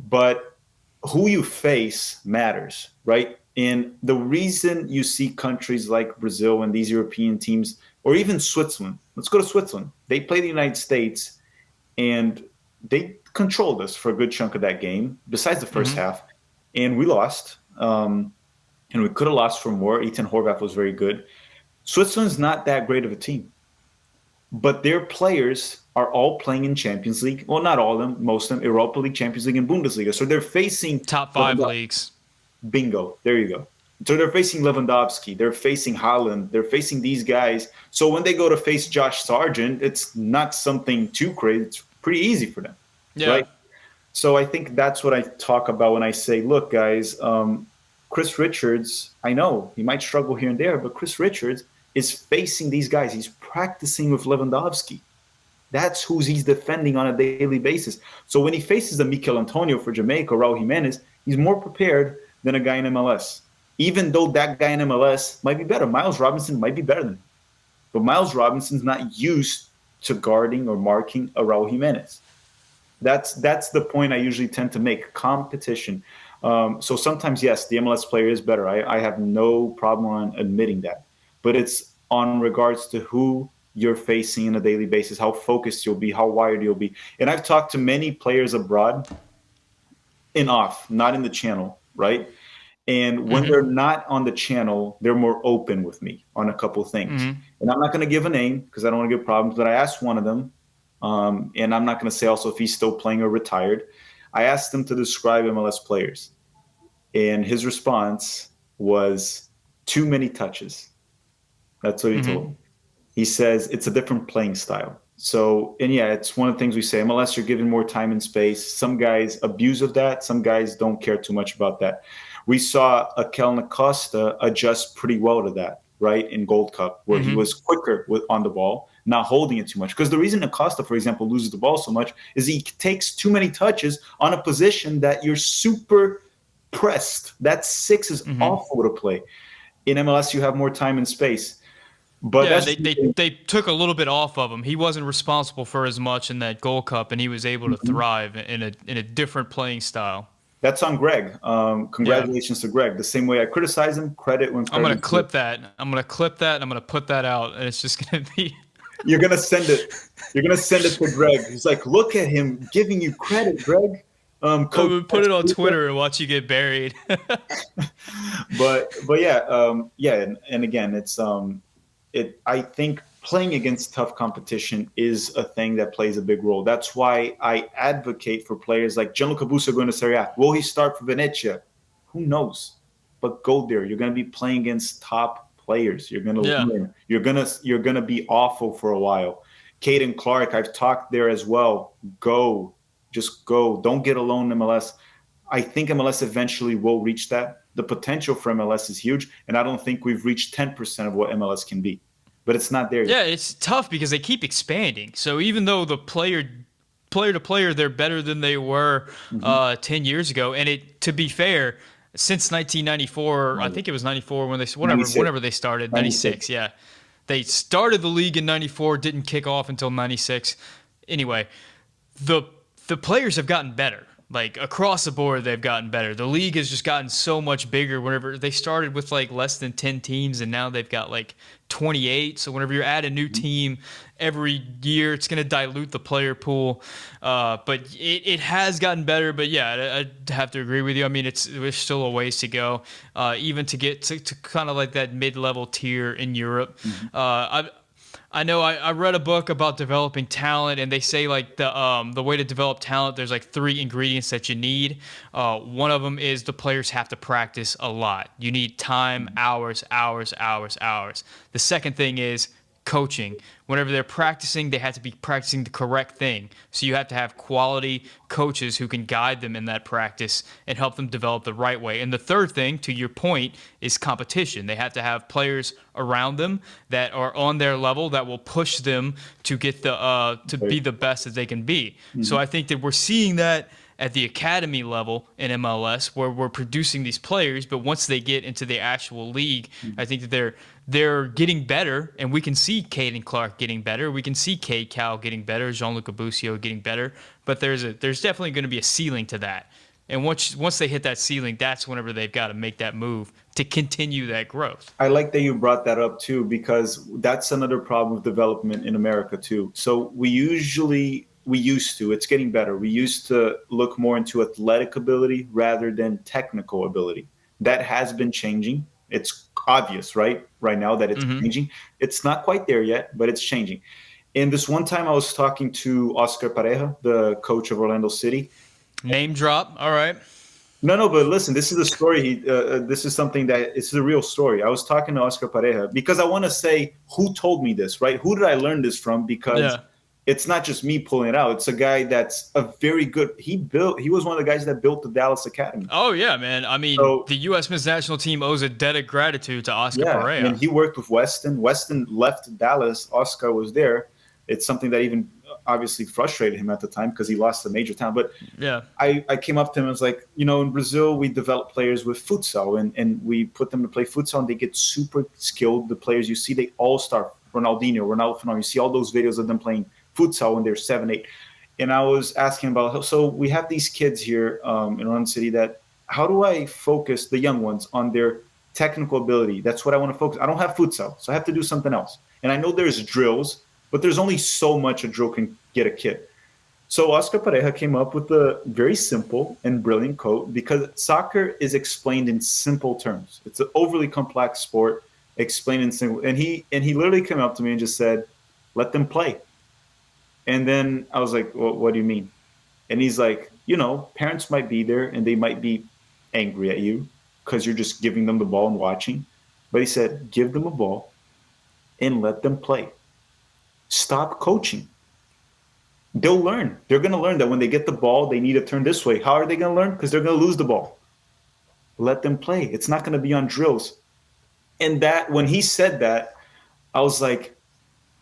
But who you face matters, right? And the reason you see countries like Brazil and these European teams, or even Switzerland, let's go to Switzerland. They play the United States, and they controlled us for a good chunk of that game, besides the first half. And we lost. And we could have lost for more. Ethan Horvath was very good. Switzerland's not that great of a team. But their players are all playing in Champions League. Well, not all of them, most of them, Europa League, Champions League, and Bundesliga. So they're facing Top 5 leagues. Bingo. There you go. So they're facing Lewandowski. They're facing Haaland. They're facing these guys. So when they go to face Josh Sargent, it's not something too crazy. It's pretty easy for them, right? So I think that's what I talk about when I say, look, guys, Chris Richards, I know he might struggle here and there, but Chris Richards is facing these guys. He's practicing with Lewandowski. That's who he's defending on a daily basis. So when he faces the Mikel Antonio for Jamaica, Raul Jimenez, he's more prepared than a guy in MLS. Even though that guy in MLS might be better. Miles Robinson might be better than him. But Miles Robinson's not used to guarding or marking a Raul Jimenez. That's the point I usually tend to make, competition. So sometimes, yes, the MLS player is better. I have no problem on admitting that. But it's on regards to who you're facing on a daily basis, how focused you'll be, how wired you'll be. And I've talked to many players abroad in off, not in the channel, right? And when they're not on the channel, they're more open with me on a couple of things. And I'm not going to give a name because I don't want to give problems, but I asked one of them, and I'm not going to say also if he's still playing or retired. I asked him to describe MLS players. And his response was too many touches. That's what he told me. He says it's a different playing style. So, and yeah, it's one of the things we say, MLS, you're given more time and space. Some guys abuse of that. Some guys don't care too much about that. We saw Akel Acosta adjust pretty well to that, right, in Gold Cup, where he was quicker on the ball, not holding it too much. Because the reason Acosta, for example, loses the ball so much is he takes too many touches on a position that you're super pressed. That 6 is awful to play. In MLS, you have more time and space. But Yeah, and that's they took a little bit off of him. He wasn't responsible for as much in that Gold Cup, and he was able to thrive in a different playing style. that's on Greg. Yeah, Congratulations to Greg. The same way I criticize him, credit when I'm gonna credit is due. clip that. I'm gonna clip that. And I'm gonna put that out, and it's just gonna be. You're gonna send it. You're gonna send it to Greg. He's like, look at him giving you credit, Greg. I'm Coach. gonna put it on Twitter and watch you get buried. But yeah, yeah, and again, it. I think playing against tough competition is a thing that plays a big role. That's why I advocate for players like Gianluca Busso going to Serie A. Will he start for Venezia? Who knows? But go there. You're going to be playing against top players. You're going to Yeah. learn. You're gonna be awful for a while. Caden Clark, I've talked there as well. Go, just go. Don't get alone in MLS. I think MLS eventually will reach that. The potential for MLS is huge, and I don't think we've reached 10% of what MLS can be. But it's not there yet. Yeah, it's tough because they keep expanding. So even though the player to player, they're better than they were Mm-hmm. 10 years ago. And it, to be fair, since 1994, I think it was 94 when they whenever they started, 96, 96. yeah. They started the league in 94, didn't kick off until 96. Anyway, the the players have gotten better. Like across the board, they've gotten better. The league has just gotten so much bigger. Whenever they started with like less than 10 teams, and now they've got like 28. So whenever you add a new team every year, it's going to dilute the player pool. But it has gotten better. But yeah, I have to agree with you. I mean, there's still a ways to go, even to get to kind of like that mid-level tier in Europe. I know I read a book about developing talent, and they say like the way to develop talent, there's like three ingredients that you need. One of them is the players have to practice a lot. You need time, hours, hours, hours, hours. The second thing is coaching. Whenever they're practicing, they have to be practicing the correct thing. So you have to have quality coaches who can guide them in that practice and help them develop the right way. And the third thing, to your point, is competition. They have to have players around them that are on their level that will push them to get to be the best that they can be. So I think that we're seeing that at the academy level in MLS, where we're producing these players, but once they get into the actual league, I think that they're getting better, and we can see Caden Clark getting better, we can see K Cal getting better, Gianluca Busio getting better, but there's definitely going to be a ceiling to that. And once they hit that ceiling, that's whenever they've got to make that move to continue that growth. I like that you brought that up too, because that's another problem with development in America too. So we used to, it's getting better. We used to look more into athletic ability rather than technical ability. That has been changing. It's obvious, right? Right now that it's changing. It's not quite there yet, but it's changing. And this one time I was talking to Oscar Pareja, the coach of Orlando City. Name drop. All right. No, but listen, this is a story. This is something that it's a real story. I was talking to Oscar Pareja because I want to say who told me this, right? Who did I learn this from? Because Yeah. it's not just me pulling it out. It's a guy that's a very good. He was one of the guys that built the Dallas Academy. Oh yeah, man. I mean, So the U.S. men's national team owes a debt of gratitude to Oscar yeah, and Perea. he worked with Weston. Weston left Dallas. Oscar was there. It's something that even obviously frustrated him at the time because he lost a major talent. But Yeah. I came up to him and was like, in Brazil, we develop players with futsal and we put them to play futsal and they get super skilled. The players you see, they all start Ronaldinho, Ronaldo Fenômeno. You see all those videos of them playing futsal when they're 7, 8. And I was asking about, so we have these kids here in Orlando City that, how do I focus the young ones on their technical ability? That's what I want to focus. I don't have futsal, so I have to do something else. And I know there's drills, but there's only so much a drill can get a kid. So Oscar Pareja came up with a very simple and brilliant quote because soccer is explained in simple terms. It's an overly complex sport explained in simple. And he literally came up to me and just said, "Let them play." And then I was like, well, "What do you mean?" And he's like, parents might be there and they might be angry at you because you're just giving them the ball and watching. But he said, "Give them a ball and let them play. Stop coaching. They'll learn. They're going to learn that when they get the ball, they need to turn this way. How are they going to learn? Because they're going to lose the ball. Let them play. It's not going to be on drills." And that, when he said that, I was like,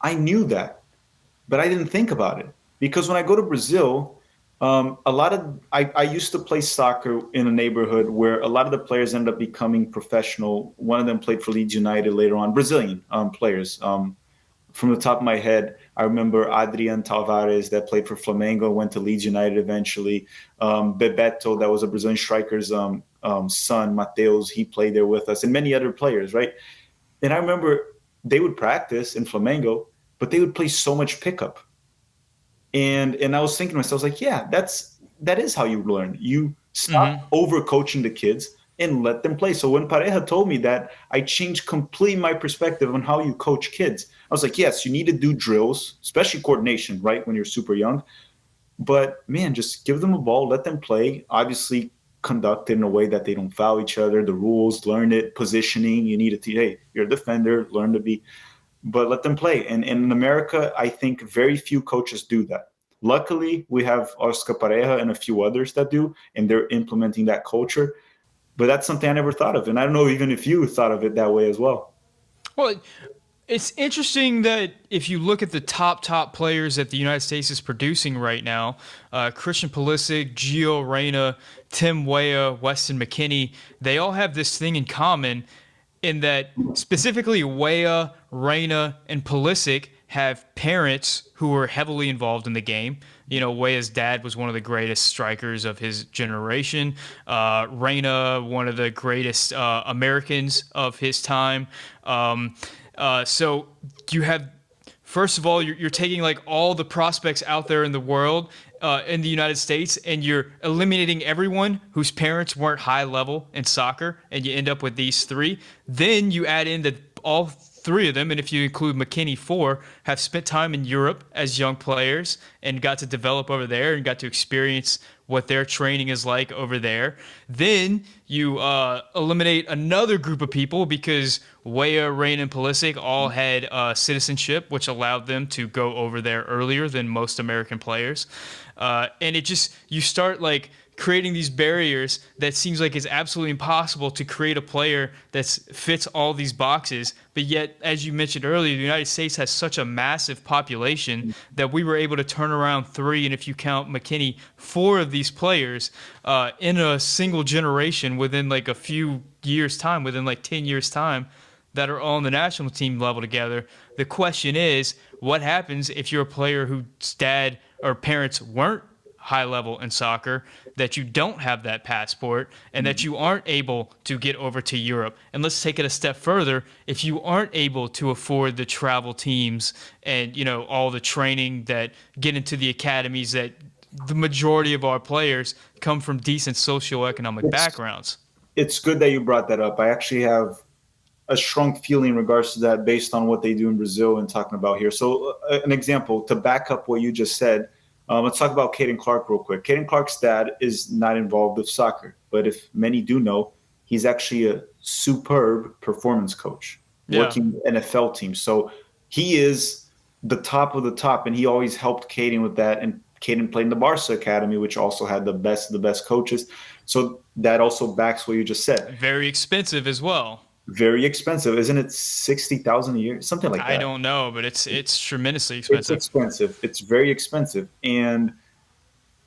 I knew that, but I didn't think about it. Because when I go to Brazil, A lot of I used to play soccer in a neighborhood where a lot of the players ended up becoming professional. One of them played for Leeds United later on, Brazilian players. From the top of my head, I remember Adrian Tavares that played for Flamengo, went to Leeds United eventually. Bebeto, that was a Brazilian striker's son, Mateus, he played there with us, and many other players, right? And I remember they would practice in Flamengo, but they would play so much pickup. And I was thinking to myself, like, yeah, that is how you learn. You stop overcoaching the kids and let them play. So when Pareja told me that, I changed completely my perspective on how you coach kids. I was like, yes, you need to do drills, especially coordination, right, when you're super young. But man, just give them a ball, let them play. Obviously, conduct it in a way that they don't foul each other. The rules, learn it, positioning. You need to, hey, you're a defender, learn to be, but let them play. And in America, I think very few coaches do that. Luckily, we have Oscar Pareja and a few others that do, and they're implementing that culture. But that's something I never thought of. And I don't know even if you thought of it that way as well. Well, it's interesting that if you look at the top players that the United States is producing right now, Christian Pulisic, Gio Reyna, Tim Weah, Weston McKennie, they all have this thing in common in that specifically Weah, Reyna, and Pulisic have parents who were heavily involved in the game. You know, Weah's dad was one of the greatest strikers of his generation. Reyna, one of the greatest Americans of his time. So you have, first of all, you're taking like all the prospects out there in the world, in the United States, and you're eliminating everyone whose parents weren't high level in soccer, and you end up with these three. Then you add in that all three of them, and if you include McKennie, four, have spent time in Europe as young players and got to develop over there and got to experience what their training is like over there. Then you eliminate another group of people because Weah, Rain, and Pulisic all had citizenship, which allowed them to go over there earlier than most American players. And it just, you start like creating these barriers that seems like it's absolutely impossible to create a player that fits all these boxes. But yet, as you mentioned earlier, the United States has such a massive population that we were able to turn around three, and if you count McKennie, four of these players in a single generation within like a few years' time, within like 10 years' time, that are all on the national team level together. The question is, what happens if you're a player whose dad or parents weren't high level in soccer, that you don't have that passport, and that you aren't able to get over to Europe? And let's take it a step further. If you aren't able to afford the travel teams and, you know, all the training that get into the academies, that the majority of our players come from decent socioeconomic backgrounds. It's good that you brought that up. I actually have a strong feeling in regards to that based on what they do in Brazil and talking about here. So an example to back up what you just said, let's talk about Caden Clark real quick. Caden Clark's dad is not involved with soccer, but if many do know, he's actually a superb performance coach working NFL teams. So he is the top of the top, and he always helped Caden with that. And Caden played in the Barca Academy, which also had the best of the best coaches. So that also backs what you just said. Very expensive as well. Very expensive, isn't it? 60,000 a year, something like that. I don't know, but it's tremendously expensive. It's expensive. It's very expensive, and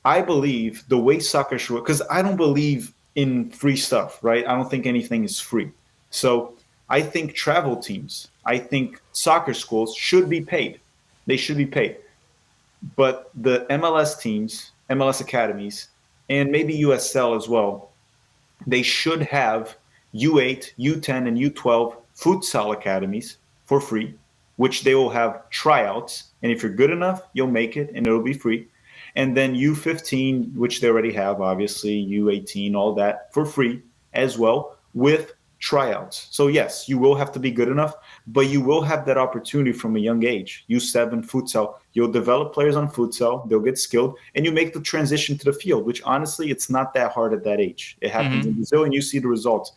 I believe the way soccer should work, because I don't believe in free stuff, right? I don't think anything is free. So I think travel teams, I think soccer schools should be paid. They should be paid, but the MLS teams, MLS academies, and maybe USL as well, they should have U8, U10, and U12 futsal academies for free, which they will have tryouts. And if you're good enough, you'll make it and it'll be free. And then U15, which they already have, obviously, U18, all that for free as well with tryouts. So yes, you will have to be good enough, but you will have that opportunity from a young age. U7 futsal, you'll develop players on futsal, they'll get skilled, and you make the transition to the field, which honestly, it's not that hard at that age. It happens in Brazil, and you see the results.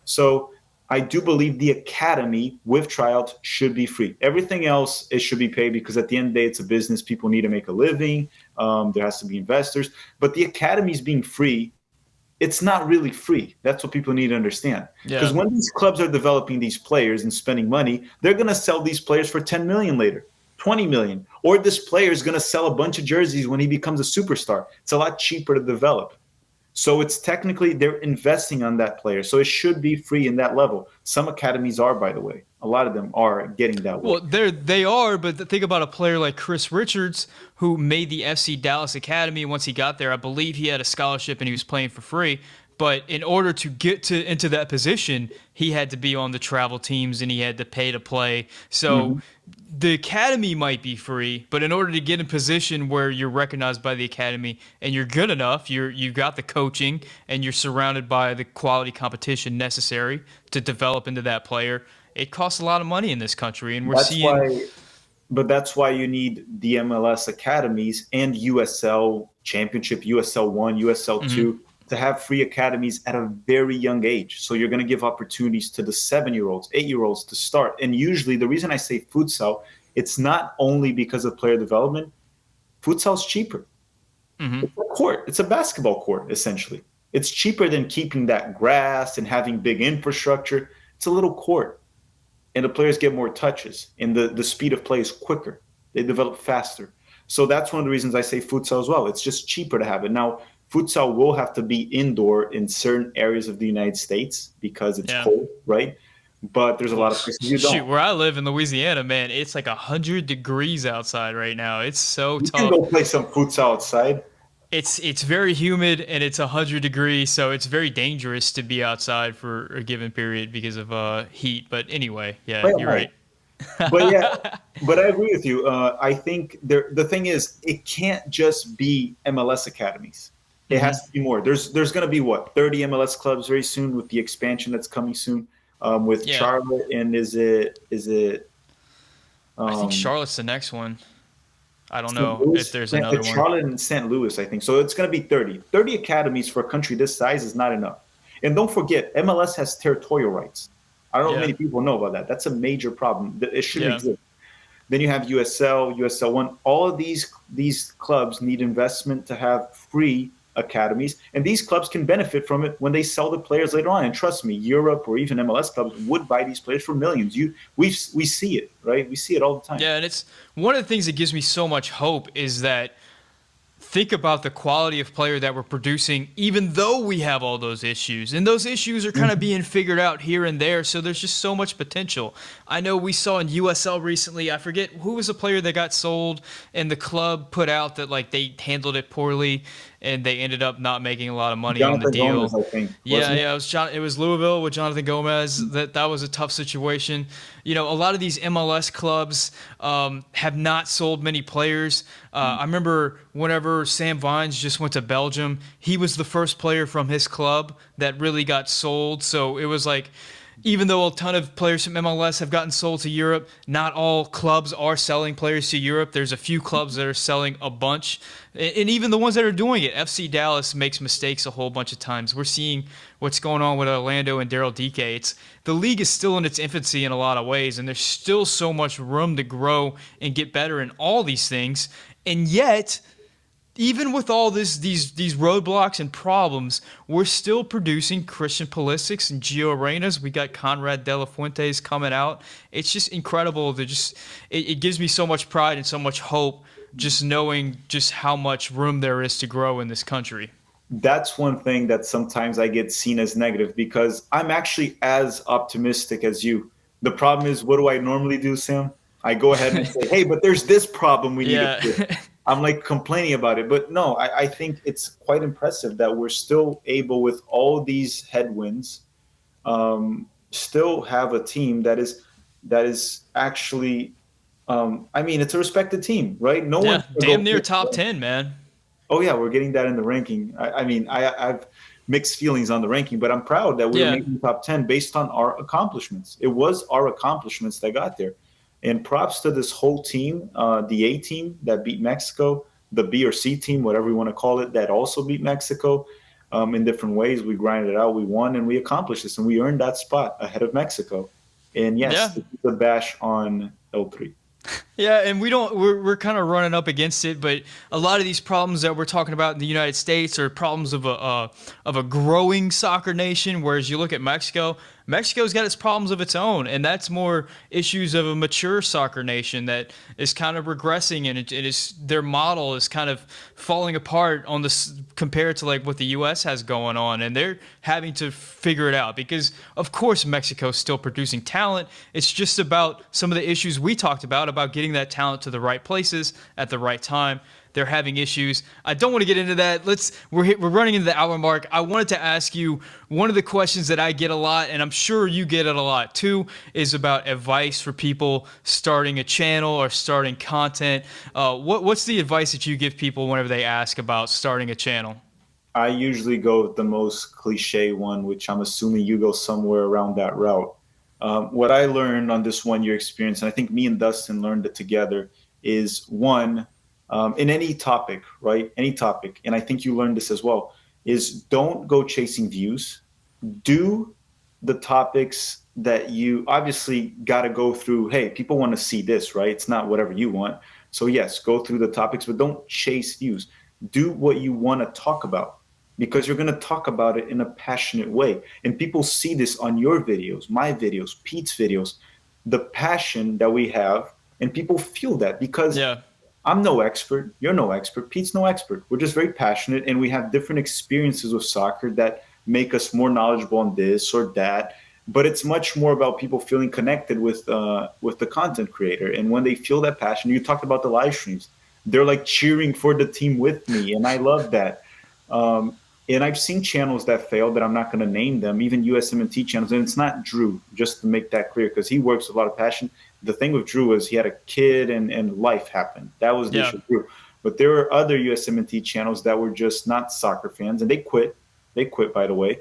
So I do believe the academy with tryouts should be free. Everything else, it should be paid, because at the end of the day, it's a business. People need to make a living. There has to be investors. But the academies being free, it's not really free. That's what people need to understand. Because when these clubs are developing these players and spending money, they're going to sell these players for $10 million later. 20 million. Or this player is going to sell a bunch of jerseys when he becomes a superstar. It's a lot cheaper to develop. So it's technically they're investing on that player. So it should be free in that level. Some academies are, by the way. A lot of them are getting that way. Well, they are, but think about a player like Chris Richards, who made the FC Dallas Academy. Once he got there, I believe he had a scholarship and he was playing for free. But in order to get into that position, he had to be on the travel teams and he had to pay to play. So the academy might be free, but in order to get in position where you're recognized by the academy and you're good enough, you've got the coaching and you're surrounded by the quality competition necessary to develop into that player. It costs a lot of money in this country, and that's why you need the MLS academies and USL Championship, USL 1, USL 2 to have free academies at a very young age. So you're going to give opportunities to the 7-year-olds, 8-year-olds to start. And usually the reason I say futsal, it's not only because of player development. Futsal's cheaper. It's a court. It's a basketball court, essentially. It's cheaper than keeping that grass and having big infrastructure. It's a little court. And the players get more touches. And the speed of play is quicker. They develop faster. So that's one of the reasons I say futsal as well. It's just cheaper to have it. Now, futsal will have to be indoor in certain areas of the United States because it's cold, right? But there's a lot of places you don't. Shoot, where I live in Louisiana, man, it's like 100 degrees outside right now. It's so tough. You can go play some futsal outside. It's very humid and it's 100 degrees, so it's very dangerous to be outside for a given period because of heat. But anyway, you're right. But I agree with you. I think the thing is, it can't just be MLS academies. It has to be more. There's going to be 30 MLS clubs very soon with the expansion that's coming soon. With Charlotte and is it? I think Charlotte's the next one. I don't know if there's another one. Charlotte and St. Louis, I think. So it's going to be 30. 30 academies for a country this size is not enough. And don't forget, MLS has territorial rights. I don't know if many people know about that. That's a major problem. It shouldn't exist. Then you have USL, USL 1. All of these clubs need investment to have free academies, and these clubs can benefit from it when they sell the players later on. And trust me, Europe or even MLS clubs would buy these players for millions. We see it, right? We see it all the time. Yeah, and it's one of the things that gives me so much hope is that think about the quality of player that we're producing, even though we have all those issues. And those issues are kind of being figured out here and there, so there's just so much potential. I know we saw in USL recently, I forget who was a player that got sold, and the club put out that they handled it poorly, and they ended up not making a lot of money on the deal. Gomez, I think. It was Louisville with Jonathan Gomez. That was a tough situation. A lot of these MLS clubs have not sold many players. I remember whenever Sam Vines just went to Belgium, he was the first player from his club that really got sold. So it was even though a ton of players from MLS have gotten sold to Europe, not all clubs are selling players to Europe. There's a few clubs that are selling a bunch. And even the ones that are doing it, FC Dallas makes mistakes a whole bunch of times. We're seeing what's going on with Orlando and Daryl Dike. The league is still in its infancy in a lot of ways, and there's still so much room to grow and get better in all these things. And yet, even with all these roadblocks and problems, we're still producing Christian Pulisic and Gio Reynas. We got Conrad De La Fuentes coming out. It's just incredible. It gives me so much pride and so much hope just knowing just how much room there is to grow in this country. That's one thing that sometimes I get seen as negative because I'm actually as optimistic as you. The problem is, what do I normally do, Sam? I go ahead and say, hey, but there's this problem we need to fix. I'm complaining about it. But no, I think it's quite impressive that we're still able, with all these headwinds, still have a team that is actually, it's a respected team, right? No one damn near top 10, man. Oh yeah, we're getting that in the ranking. I've mixed feelings on the ranking, but I'm proud that we're making top 10 based on our accomplishments. It was our accomplishments that got there. And props to this whole team, the A team that beat Mexico, the B or C team, whatever you want to call it, that also beat Mexico in different ways. We grinded it out, we won, and we accomplished this, and we earned that spot ahead of Mexico. And yes, this is a bash on L3. Yeah, and we're kind of running up against it, but a lot of these problems that we're talking about in the United States are problems of a growing soccer nation, whereas you look at Mexico, Mexico's got its problems of its own, and that's more issues of a mature soccer nation that is kind of regressing, and it is their model is kind of falling apart on this compared to like what the U.S. has going on, and they're having to figure it out because, of course, Mexico's still producing talent. It's just about some of the issues we talked about getting that talent to the right places at the right time. They're having issues. I don't want to get into that. We're running into the hour mark. I wanted to ask you one of the questions that I get a lot, and I'm sure you get it a lot too, is about advice for people starting a channel or starting content. What's the advice that you give people whenever they ask about starting a channel? I usually go with the most cliche one, which I'm assuming you go somewhere around that route. What I learned on this 1 year experience, and I think me and Dustin learned it together, is one, in any topic, right? Any topic, and I think you learned this as well, is don't go chasing views. Do the topics that you obviously got to go through. Hey, people want to see this, right? It's not whatever you want. So yes, go through the topics, but don't chase views. Do what you want to talk about because you're going to talk about it in a passionate way. And people see this on your videos, my videos, Pete's videos, the passion that we have, and people feel that because Yeah. I'm no expert, you're no expert, Pete's no expert. We're just very passionate and we have different experiences with soccer that make us more knowledgeable on this or that. But it's much more about people feeling connected with the content creator. And when they feel that passion, you talked about the live streams. They're like cheering for the team with me, and I love that. And I've seen channels that fail that I'm not going to name them, even USMNT channels. And it's not Drew, just to make that clear, because he works with a lot of passion. The thing with Drew is he had a kid and life happened. That was the issue with Drew. But there were other USMNT channels that were just not soccer fans, and they quit. They quit, by the way,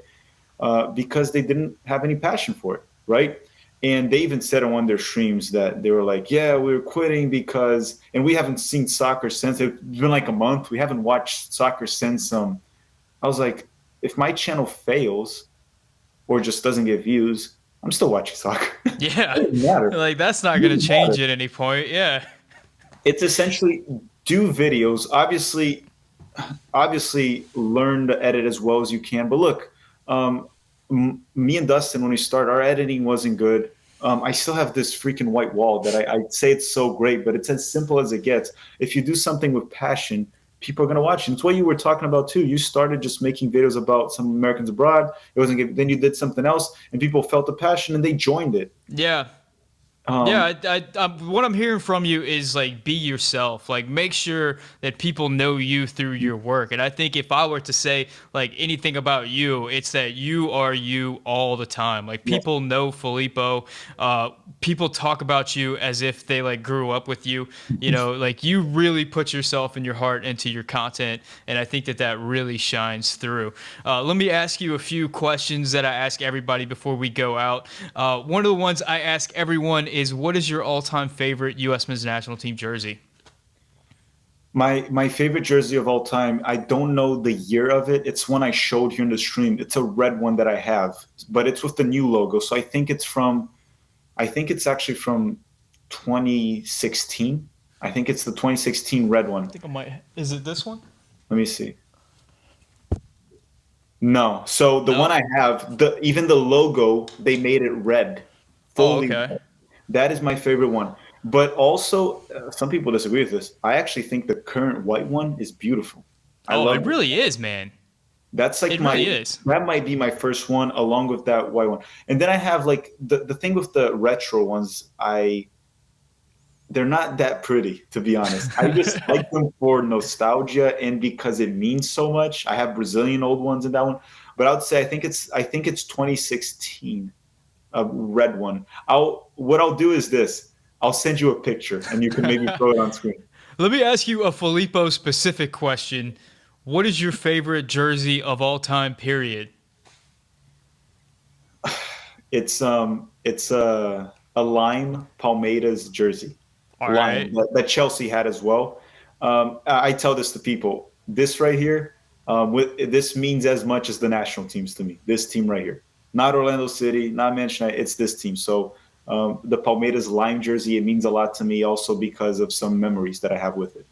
because they didn't have any passion for it, right? And they even said on one of their streams that they were like, yeah, we were quitting because, and we haven't seen soccer since, it's been like a month. We haven't watched soccer since. I was like, if my channel fails or just doesn't get views, I'm still watching soccer. Yeah. It doesn't matter. Like that's not going to change at any point. Yeah. It's essentially do videos. Obviously learn to edit as well as you can. But look, me and Dustin, when we started, our editing wasn't good. I still have this freaking white wall that I say it's so great, but it's as simple as it gets. If you do something with passion, people are going to watch. And it's what you were talking about too. You started just making videos about some Americans abroad. It wasn't good. Then you did something else and people felt the passion and they joined it. Yeah. What I'm hearing from you is like be yourself. Like make sure that people know you through your work. And I think if I were to say like anything about you, it's that you are you all the time. Like people know Filippo. People talk about you as if they like grew up with you. You know, like you really put yourself and your heart into your content, and I think that that really shines through. Let me ask you a few questions that I ask everybody before we go out. One of the ones I ask everyone is, what is your all-time favorite U.S. men's national team jersey? My favorite jersey of all time, I don't know the year of it. It's one I showed here in the stream. It's a red one that I have, but it's with the new logo. So I think it's actually from 2016. I think it's the 2016 red one. I think I might. Is it this one? Let me see. No. So the one I have, even the logo, they made it red. Fully okay. red. That is my favorite one. But also, some people disagree with this. I actually think the current white one is beautiful. I love it. Really is, man. That's like that might be my first one along with that white one. And then I have like the thing with the retro ones, they're not that pretty, to be honest. I just like them for nostalgia and because it means so much. I have Brazilian old ones in that one. But I would say I think it's 2016, a red one. What I'll do is this. I'll send you a picture and you can maybe throw it on screen. Let me ask you a Filippo specific question. What is your favorite jersey of all time, period? It's a lime Palmeiras jersey. All right. That Chelsea had as well. I tell this to people. This right here, this means as much as the national teams to me. This team right here. Not Orlando City, not Manchester United, it's this team. So the Palmeiras lime jersey, it means a lot to me also because of some memories that I have with it.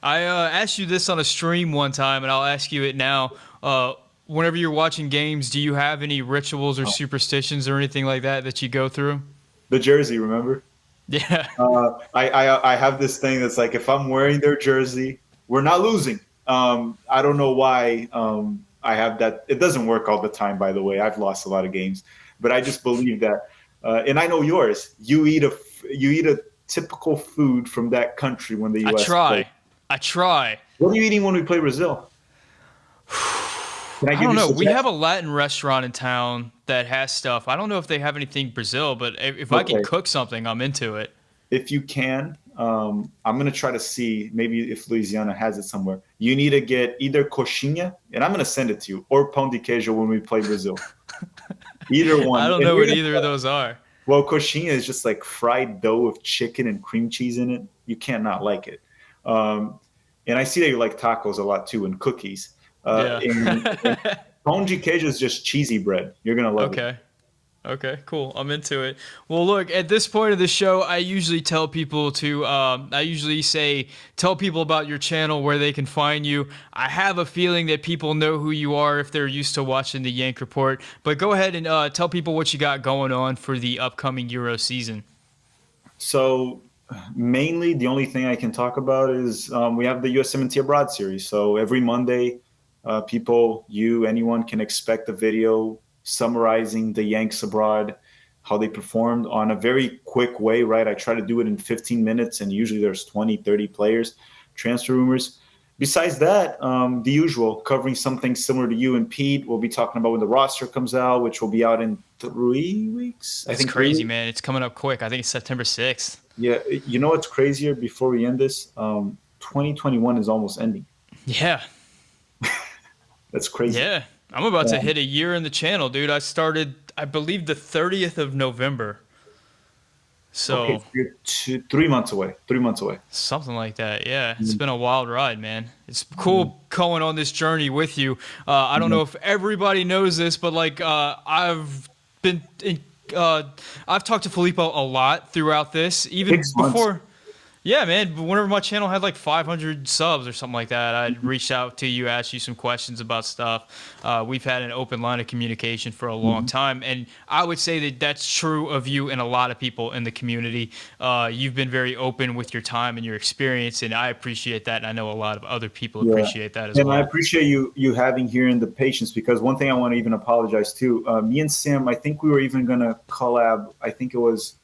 I asked you this on a stream one time, and I'll ask you it now. whenever you're watching games, do you have any rituals or superstitions or anything like that that you go through? The jersey, remember? Yeah. I have this thing that's like if I'm wearing their jersey, we're not losing. I don't know why I have that. It doesn't work all the time, by the way. I've lost a lot of games, but I just believe that. And I know yours. You eat a typical food from that country when the I U.S. plays. try. I try. What are you eating when we play Brazil? Can I I give don't you know. We have a suggestions? Latin restaurant in town that has stuff. I don't know if they have anything Brazil, but if I can Okay, cook something, I'm into it. if you can, I'm gonna try to see maybe if Louisiana has it somewhere. You need to get either coxinha, and I'm gonna send it to you, or pão de queijo when we play Brazil. Either I one. don't And know you're what gonna, either of those are. well, coxinha is just like fried dough with chicken and cream cheese in it. You can't not like it. Um, and I see that you like tacos a lot too, and cookies. Yeah. And pão de queijo is just cheesy bread. You're gonna love it. Okay. Okay, cool. I'm into it. Well, look, at this point of the show, I usually tell people to, I usually say, tell people about your channel, where they can find you. I have a feeling that people know who you are if they're used to watching the Yank Report. But go ahead and tell people what you got going on for the upcoming Euro season. So mainly the only thing I can talk about is we have the USMNT Abroad series. So every Monday, people, you, anyone can expect a video summarizing the Yanks abroad, how they performed on a very quick way, right? I try to do it in 15 minutes, and usually there's 20, 30 players, transfer rumors. Besides that, the usual, covering something similar to you and Pete. We'll be talking about when the roster comes out, which will be out in 3 weeks. I That's think 3 crazy, weeks. man. It's coming up quick. I think it's September 6th. Yeah, you know what's crazier before we end this? 2021 is almost ending. Yeah. That's crazy. Yeah. I'm about to Um, hit a year in the channel, dude. I started, I believe, the 30th of November. okay, So so you're 3 months away. 3 months away. something like that. Yeah, it's Mm, been a wild ride, man. It's mm, cool going on this journey with you. I don't mm. know if everybody knows this, but like been in, uh, I've talked to Filippo a lot throughout this, even 6 months. before. Yeah, man. But whenever my channel had like 500 subs or something like that, I'd reached out to you, asked you some questions about stuff. We've had an open line of communication for a long Mhm. time, and I would say that that's true of you and a lot of people in the community. You've been very open with your time and your experience, and I appreciate that, and I know a lot of other people Yeah. appreciate that as And I well. appreciate you having here in the patience because one thing I want to even apologize to me and Sam. I think we were even gonna collab. I think it was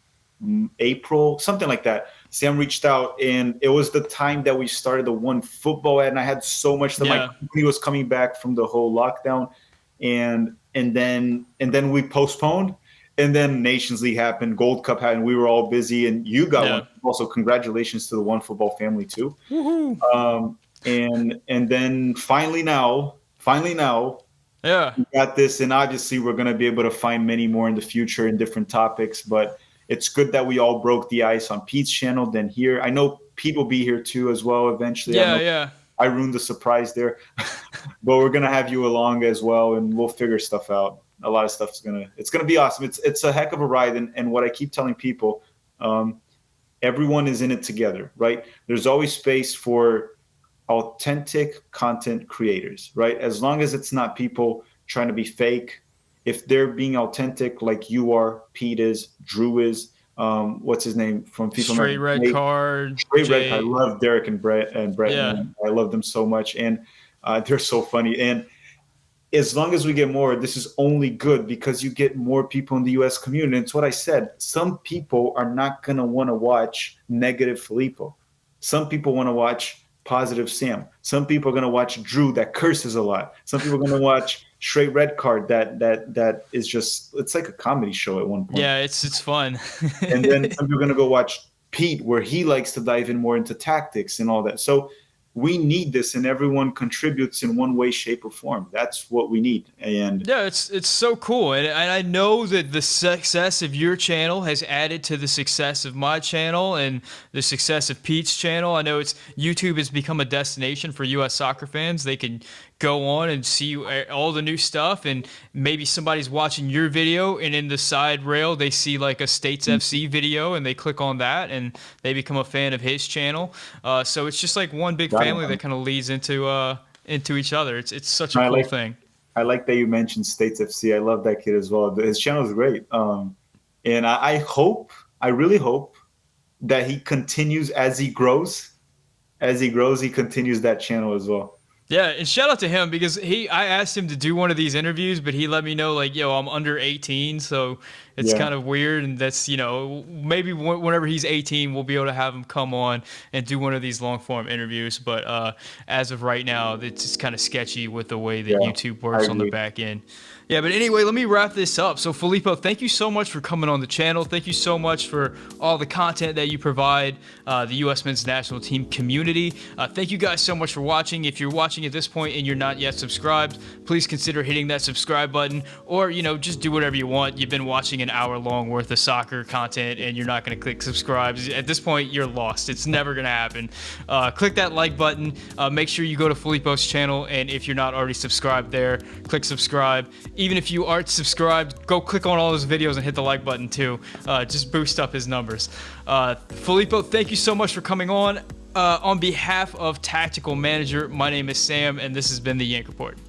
April, something like that. Sam reached out, and it was the time that we started the one football ad, and I had so much that my Yeah, company was coming back from the whole lockdown, and then we postponed, and then Nations League happened, Gold Cup happened, we were all busy, and you got one. yeah. Also, congratulations to the one football family too. Woohoo! And then finally now, Yeah, we got this, and obviously we're going to be able to find many more in the future in different topics. But it's good that we all broke the ice on Pete's channel. Then here, I know Pete will be here too as well eventually. I yeah, know yeah. I ruined the surprise there, but we're gonna have you along as well, and we'll figure stuff out. A lot of stuff is gonna be awesome. It's a heck of a ride, and what I keep telling people, um, everyone is in it together, right? There's always space for authentic content creators, right? As long as it's not people trying to be fake, if they're being authentic, like you are, Pete is, Drew is, what's his name from FIFA Straight American red Nate, card, Straight Red. I Jay. love Derek and Brett, Yeah, man. I love them so much, and they're so funny. And as long as we get more, this is only good because you get more people in the US community. And it's what I said. Some people are not going to want to watch negative Filippo. Some people want to watch positive Sam. Some people are going to watch Drew that curses a lot. Some people are going to watch Straight Red Card that is just, it's like a comedy show at one point. yeah. It's fun. And then some people are going to go watch Pete, where he likes to dive in more into tactics and all that. So we need this, and everyone contributes in one way, shape, or form. That's what we need. And Yeah, it's so cool, and I know that the success of your channel has added to the success of my channel and the success of Pete's channel. I know it's YouTube has become a destination for U.S. soccer fans. They can go on and see all the new stuff, and maybe somebody's watching your video, and in the side rail they see like a States FC video, and they click on that, and they become a fan of his channel. So it's just like one big got it, family that man. kind of leads into each other. It's such a I cool like thing. I like that you mentioned States FC. I love that kid as well. His channel is great. And I really hope that he continues as he grows. As he grows, he continues that channel as well. Yeah, and shout out to him because I asked him to do one of these interviews, but he let me know like, yo, I'm under 18, so it's Yeah. kind of weird, and that's, maybe whenever he's 18, we'll be able to have him come on and do one of these long form interviews. But as of right now, it's just kind of sketchy with the way that Yeah. YouTube I works on the agree. back end. Yeah, but anyway, let me wrap this up. So, Filippo, thank you so much for coming on the channel. Thank you so much for all the content that you provide the U.S. men's national team community. Thank you guys so much for watching. If you're watching at this point and you're not yet subscribed, please consider hitting that subscribe button, or just do whatever you want. You've been watching an hour long worth of soccer content and you're not going to click subscribe. At this point, you're lost. It's never going to happen. Click that like button. Make sure you go to Filippo's channel, and if you're not already subscribed there, click subscribe. Even if you aren't subscribed, go click on all his videos and hit the like button too. Just boost up his numbers. Filippo, thank you so much for coming on. On behalf of Tactical Manager, my name is Sam, and this has been the Yank Report.